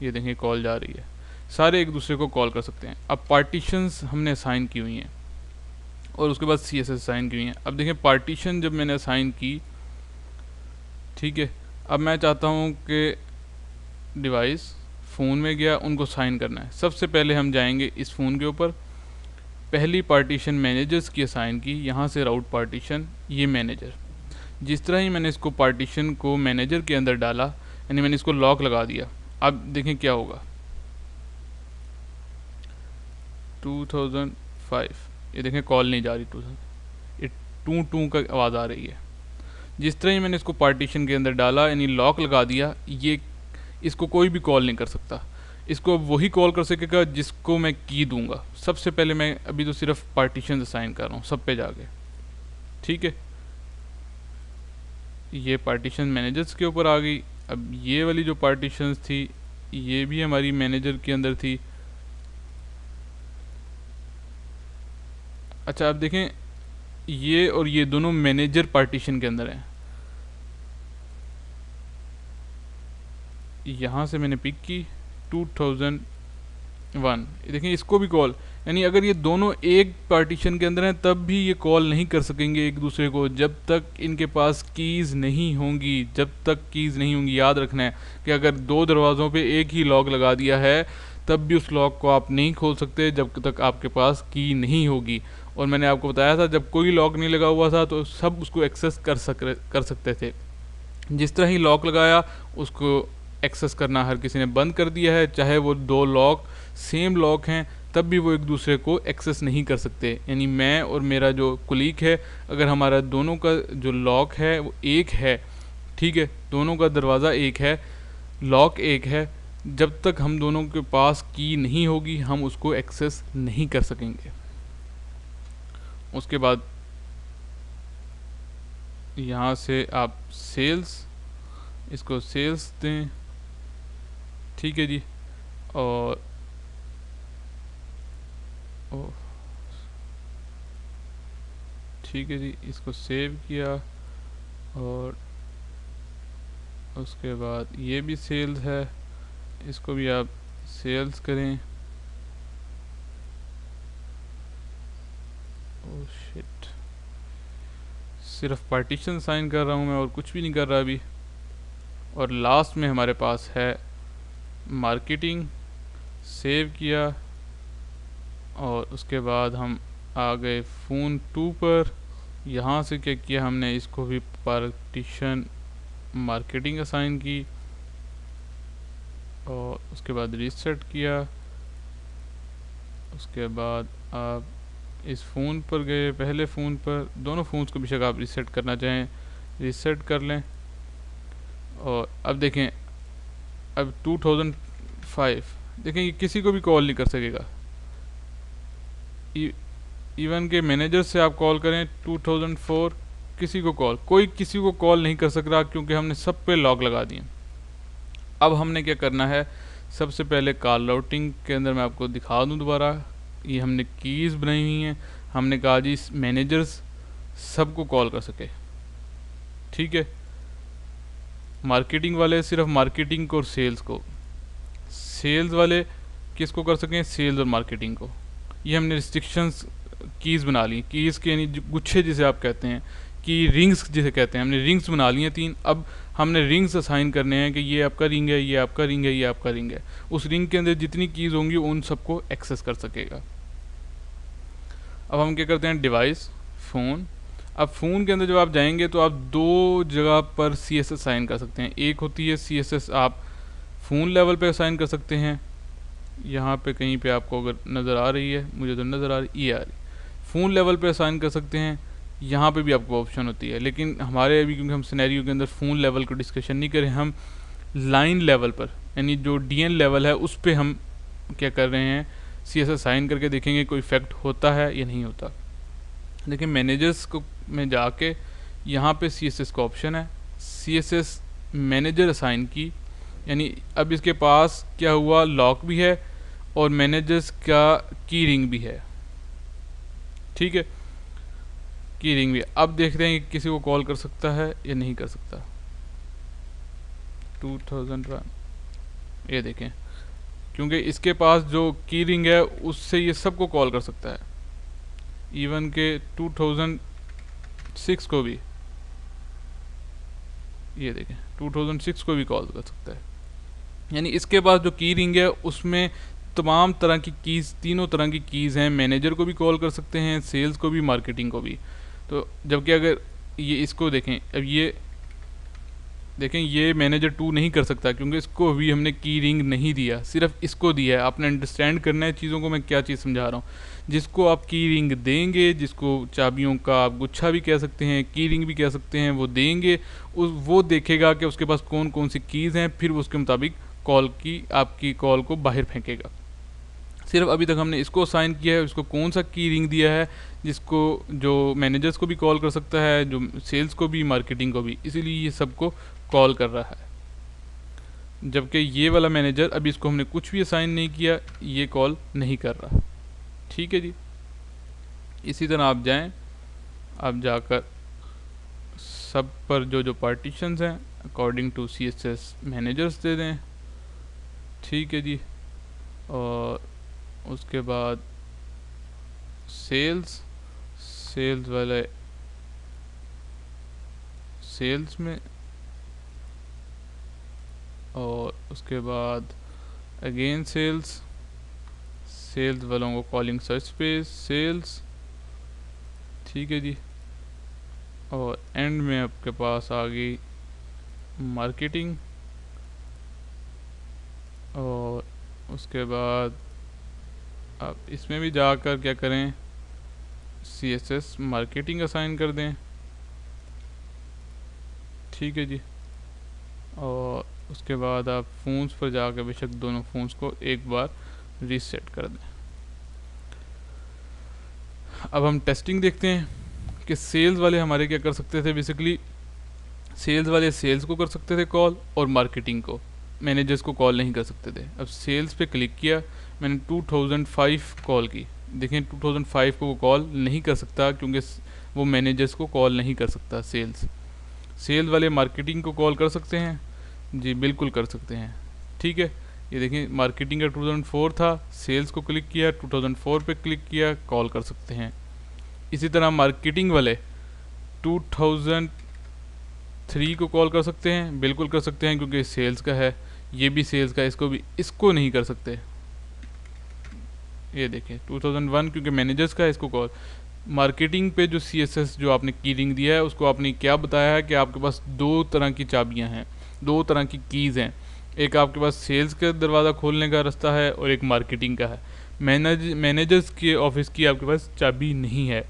ये देखें कॉल जा रही है। सारे एक दूसरे को कॉल कर सकते हैं। अब पार्टीशंस हमने असाइन की हुई हैं और उसके बाद CSS असाइन की हुई हैं। अब देखें पार्टीशन जब मैंने असाइन की, ठीक है, अब मैं चाहता हूँ कि डिवाइस फ़ोन में गया, उनको साइन करना है। सबसे पहले हम जाएंगे इस फ़ोन के ऊपर, पहली पार्टीशन मैनेजर्स की असाइन की, यहाँ से राउट पार्टीशन ये मैनेजर। जिस तरह ही मैंने इसको पार्टीशन को मैनेजर के अंदर डाला, यानी मैंने इसको लॉक लगा दिया, अब देखें क्या होगा 2005 ये देखें कॉल नहीं जा रही, 2000 ये टू का आवाज़ आ रही है। जिस तरह ही मैंने इसको पार्टीशन के अंदर डाला यानी लॉक लगा दिया, ये इसको कोई भी कॉल नहीं कर सकता। इसको अब वही कॉल कर सकेगा जिसको मैं की दूंगा। सबसे पहले मैं अभी तो सिर्फ पार्टीशन असाइन कर रहा हूँ सब पे जाके, ठीक है। ये पार्टीशन मैनेजर्स के ऊपर आ गई। अब ये वाली जो पार्टीशंस थी ये भी हमारी मैनेजर के अंदर थी। अच्छा, अब देखें ये और ये दोनों मैनेजर पार्टीशन के अंदर हैं। यहाँ से मैंने पिक की 2001, देखें इसको भी कॉल, यानी अगर ये दोनों एक पार्टीशन के अंदर हैं तब भी ये कॉल नहीं कर सकेंगे एक दूसरे को जब तक इनके पास कीज़ नहीं होंगी। जब तक कीज़ नहीं होंगी, याद रखना है कि अगर 2 दरवाज़ों पे एक ही लॉक लगा दिया है तब भी उस लॉक को आप नहीं खोल सकते जब तक आपके पास की नहीं होगी। और मैंने आपको बताया था जब कोई लॉक नहीं लगा हुआ था तो सब उसको एक्सेस कर सकते थे। जिस तरह ही लॉक लगाया उसको एक्सेस करना हर किसी ने बंद कर दिया है, चाहे वो दो लॉक सेम लॉक हैं तब भी वो एक दूसरे को एक्सेस नहीं कर सकते। यानी मैं और मेरा जो कुलीग है, अगर हमारा दोनों का जो लॉक है वो एक है, ठीक है, दोनों का दरवाज़ा एक है, लॉक एक है, जब तक हम दोनों के पास की नहीं होगी हम उसको एक्सेस नहीं कर सकेंगे। उसके बाद यहाँ से आप सेल्स, इसको सेल्स दें, ठीक है जी। और ठीक है जी, इसको सेव किया और उसके बाद ये भी सेल्स है, इसको भी आप सेल्स करें। ओह शिट, सिर्फ पार्टीशन साइन कर रहा हूँ मैं और कुछ भी नहीं कर रहा अभी। और लास्ट में हमारे पास है मार्केटिंग, सेव किया और उसके बाद हम आ गए फ़ोन 2 पर। यहाँ से क्या किया हमने, इसको भी पार्टीशन मार्केटिंग असाइन की और उसके बाद रीसेट किया। उसके बाद आप इस फ़ोन पर गए, पहले फ़ोन पर, दोनों फ़ोन्स को बेशक आप रीसेट करना चाहें रीसेट कर लें। और अब देखें, अब 2005 देखें ये किसी को भी कॉल नहीं कर सकेगा। इवन के मैनेजर से आप कॉल करें 2004, कोई किसी को कॉल नहीं कर सक रहा क्योंकि हमने सब पे लॉक लगा दिए। अब हमने क्या करना है, सबसे पहले कॉल राउटिंग के अंदर मैं आपको दिखा दूं दोबारा, ये हमने कीज़ बनाई हुई हैं। हमने कहा जी मैनेजर्स सबको कॉल कर सके, ठीक है, मार्केटिंग वाले सिर्फ मार्केटिंग को और सेल्स को, सेल्स वाले किसको कर सकें, सेल्स और मार्केटिंग को। ये हमने रिस्ट्रिक्शंस कीज़ बना ली, कीज़ के यानी गुच्छे जिसे आप कहते हैं, की रिंग्स जिसे कहते हैं, हमने रिंग्स बना ली हैं 3। अब हमने रिंग्स असाइन करने हैं कि ये आपका रिंग है, ये आपका रिंग है, ये आपका रिंग है। उस रिंग के अंदर जितनी कीज़ होंगी उन सबको एक्सेस कर सकेगा। अब हम क्या करते हैं, डिवाइस, फ़ोन। अब फ़ोन के अंदर जब आप जाएंगे तो आप दो जगह पर CSS असाइन कर सकते हैं। एक होती है CSS आप फ़ोन लेवल पे असाइन कर सकते हैं, यहाँ पे कहीं पे आपको अगर नज़र आ रही है, मुझे तो नज़र आ रही, ये आ रही, फ़ोन लेवल पे असाइन कर सकते हैं। यहाँ पे भी आपको ऑप्शन होती है, लेकिन हमारे अभी क्योंकि हम सिनेरियो के अंदर फ़ोन लेवल को डिस्कशन नहीं करें, हम लाइन लेवल पर यानी जो DN लेवल है उस पर हम क्या कर रहे हैं, CSS असाइन करके देखेंगे कोई इफेक्ट होता है या नहीं होता। देखिए मैनेजर्स को में जाके यहाँ पे CSS का ऑप्शन है, CSS मैनेजर असाइन की, यानी अब इसके पास क्या हुआ, लॉक भी है और मैनेजर्स का की रिंग भी है, ठीक है, की रिंग भी। अब देखते हैं कि किसी को कॉल कर सकता है या नहीं कर सकता। 2001 ये देखें, क्योंकि इसके पास जो की रिंग है उससे ये सबको कॉल कर सकता है, इवन के 2006 को भी, ये देखें 2006 को भी कॉल कर सकता है। यानी इसके पास जो की रिंग है उसमें तमाम तरह की कीज़, तीनों तरह की कीज़ हैं, मैनेजर को भी कॉल कर सकते हैं, सेल्स को भी, मार्केटिंग को भी। तो जबकि अगर ये इसको देखें, अब ये देखें ये मैनेजर 2 नहीं कर सकता क्योंकि इसको भी हमने की रिंग नहीं दिया, सिर्फ इसको दिया है। आपने अंडरस्टैंड करना है चीज़ों को, मैं क्या चीज़ समझा रहा हूँ। जिसको आप की रिंग देंगे, जिसको चाबियों का आप गुच्छा भी कह सकते हैं, की रिंग भी कह सकते हैं, वो देंगे, वो देखेगा कि उसके पास कौन कौन सी कीज़ हैं, फिर उसके मुताबिक कॉल की आपकी कॉल को बाहर फेंकेगा। सिर्फ अभी तक हमने इसको असाइन किया है, उसको कौन सा की रिंग दिया है जिसको जो मैनेजर्स को भी कॉल कर सकता है, जो सेल्स को भी, मार्केटिंग को भी, इसीलिए ये सबको कॉल कर रहा है। जबकि ये वाला मैनेजर अभी इसको हमने कुछ भी असाइन नहीं किया, ये कॉल नहीं कर रहा, ठीक है जी। इसी तरह आप जाएं, आप जाकर सब पर जो जो पार्टीशंस हैं अकॉर्डिंग टू CSS मैनेजर्स दे दें, ठीक है जी। और उसके बाद सेल्स, सेल्स वाले सेल्स में, और उसके बाद अगेन सेल्स, सेल्स वालों को कॉलिंग सर्च स्पेस सेल्स, ठीक है जी। और एंड में आपके पास आ गई मार्केटिंग, और उसके बाद आप इसमें भी जाकर क्या करें, CSS मार्केटिंग असाइन कर दें। ठीक है जी। और उसके बाद आप फ़ोन्स पर जाकर बेशक दोनों फ़ोन्स को एक बार रीसेट कर दें। अब हम टेस्टिंग देखते हैं कि सेल्स वाले हमारे क्या कर सकते थे। बेसिकली सेल्स वाले सेल्स को कर सकते थे कॉल, और मार्केटिंग को, मैनेजर्स को कॉल नहीं कर सकते थे। अब सेल्स पे क्लिक किया, मैंने 2005 कॉल की। देखें 2005 को वो कॉल नहीं कर सकता क्योंकि वो मैनेजर्स को कॉल नहीं कर सकता। सेल्स वाले मार्केटिंग को कॉल कर सकते हैं जी, बिल्कुल कर सकते हैं। ठीक है, ये देखें मार्केटिंग का 2004 था, सेल्स को क्लिक किया, 2004 पे क्लिक किया, कॉल कर सकते हैं। इसी तरह मार्केटिंग वाले 2003 को कॉल कर सकते हैं, बिल्कुल कर सकते हैं क्योंकि सेल्स का है, ये भी सेल्स का, इसको नहीं कर सकते। ये देखें 2001 क्योंकि मैनेजर्स का है, इसको कॉल। मार्केटिंग पे जो CSS जो आपने कीरिंग दिया है उसको आपने क्या बताया है कि आपके पास दो तरह की चाबियां हैं, दो तरह की कीज़ हैं। एक आपके पास सेल्स का दरवाज़ा खोलने का रास्ता है और एक मार्केटिंग का है। मैनेजर्स के ऑफिस की आपके पास चाबी नहीं है,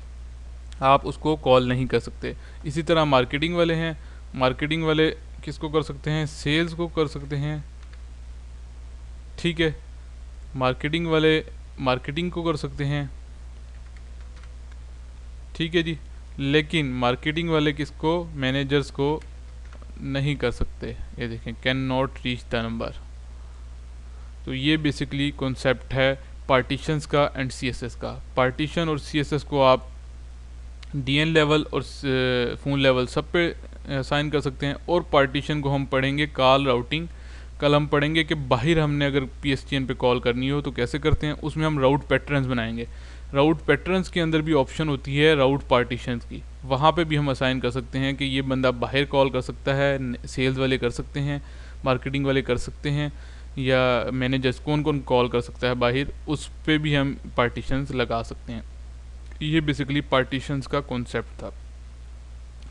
आप उसको कॉल नहीं कर सकते। इसी तरह मार्केटिंग वाले हैं, मार्केटिंग वाले किसको कर सकते हैं, सेल्स को कर सकते हैं। ठीक है, मार्केटिंग वाले मार्केटिंग को कर सकते हैं। ठीक है जी, लेकिन मार्केटिंग वाले किसको, मैनेजर्स को नहीं कर सकते। ये देखें can not reach the number. तो ये बेसिकली कॉन्सेप्ट है पार्टीशंस का एंड CSS का। पार्टीशन और CSS को आप DN लेवल और फ़ोन लेवल सब पे असाइन कर सकते हैं। और पार्टीशन को हम पढ़ेंगे कॉल राउटिंग, कल हम पढ़ेंगे कि बाहर हमने अगर PSTN पे कॉल करनी हो तो कैसे करते हैं, उसमें हम राउट पैटर्न्स बनाएंगे। राउट पैटर्न्स के अंदर भी ऑप्शन होती है राउट पार्टीशंस की, वहाँ पे भी हम असाइन कर सकते हैं कि ये बंदा बाहर कॉल कर सकता है, सेल्स वाले कर सकते हैं, मार्केटिंग वाले कर सकते हैं, या मैनेजर्स कौन कौन कॉल कर सकता है बाहर, उस पर भी हम पार्टीशंस लगा सकते हैं। ये बेसिकली पार्टीशंस का कॉन्सेप्ट था।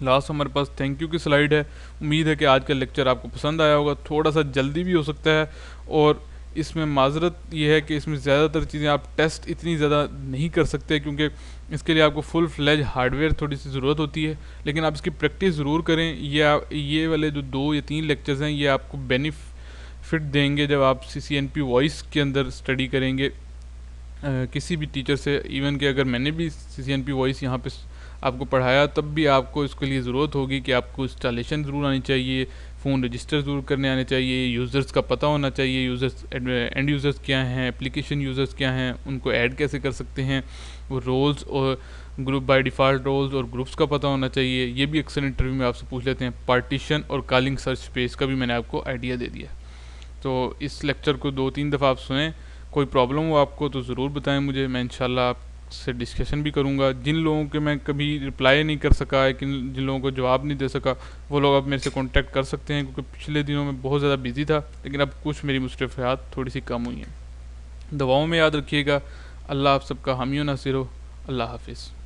लास्ट हमारे पास थैंक यू की स्लाइड है। उम्मीद है कि आज का लेक्चर आपको पसंद आया होगा। थोड़ा सा जल्दी भी हो सकता है और इसमें माजरत ये है कि इसमें ज़्यादातर चीज़ें आप टेस्ट इतनी ज़्यादा नहीं कर सकते क्योंकि इसके लिए आपको फुल फ्लैज हार्डवेयर थोड़ी सी ज़रूरत होती है, लेकिन आप इसकी प्रैक्टिस ज़रूर करें। ये वाले जो 2 या 3 लेक्चर्स हैं ये आपको बेनिफिट देंगे जब आप CCNP वॉइस के अंदर स्टडी करेंगे किसी भी टीचर से। इवन कि अगर मैंने भी CCNP वॉइस यहाँ पे आपको पढ़ाया तब भी आपको इसके लिए ज़रूरत होगी कि आपको इंस्टॉलेशन ज़रूर आनी चाहिए, फ़ोन रजिस्टर ज़रूर करने आने चाहिए, यूज़र्स का पता होना चाहिए, यूज़र्स एंड यूज़र्स क्या हैं, एप्लीकेशन यूज़र्स क्या हैं, उनको ऐड कैसे कर सकते हैं, वो रोल्स और ग्रुप बाय डिफ़ॉल्ट रोल्स और ग्रुप्स का पता होना चाहिए। ये भी अक्सर इंटरव्यू में आपसे पूछ लेते हैं। पार्टीशन और कॉलिंग सर्च स्पेस का भी मैंने आपको आइडिया दे दिया। तो इस लेक्चर को 2-3 दफ़ा आप सुनें। कोई प्रॉब्लम हो आपको तो ज़रूर बताएं मुझे, मैं इंशाल्लाह आपसे डिस्कशन भी करूंगा। जिन लोगों के मैं कभी रिप्लाई नहीं कर सका है, जिन लोगों को जवाब नहीं दे सका, वो लोग अब मेरे से कांटेक्ट कर सकते हैं क्योंकि पिछले दिनों में बहुत ज़्यादा बिजी था, लेकिन अब कुछ मेरी मुस्तफ़ात थोड़ी सी कम हुई हैं। दुआओं में याद रखिएगा। अल्लाह आप सबका हामी व नासिर हो। अल्लाह हाफिज़।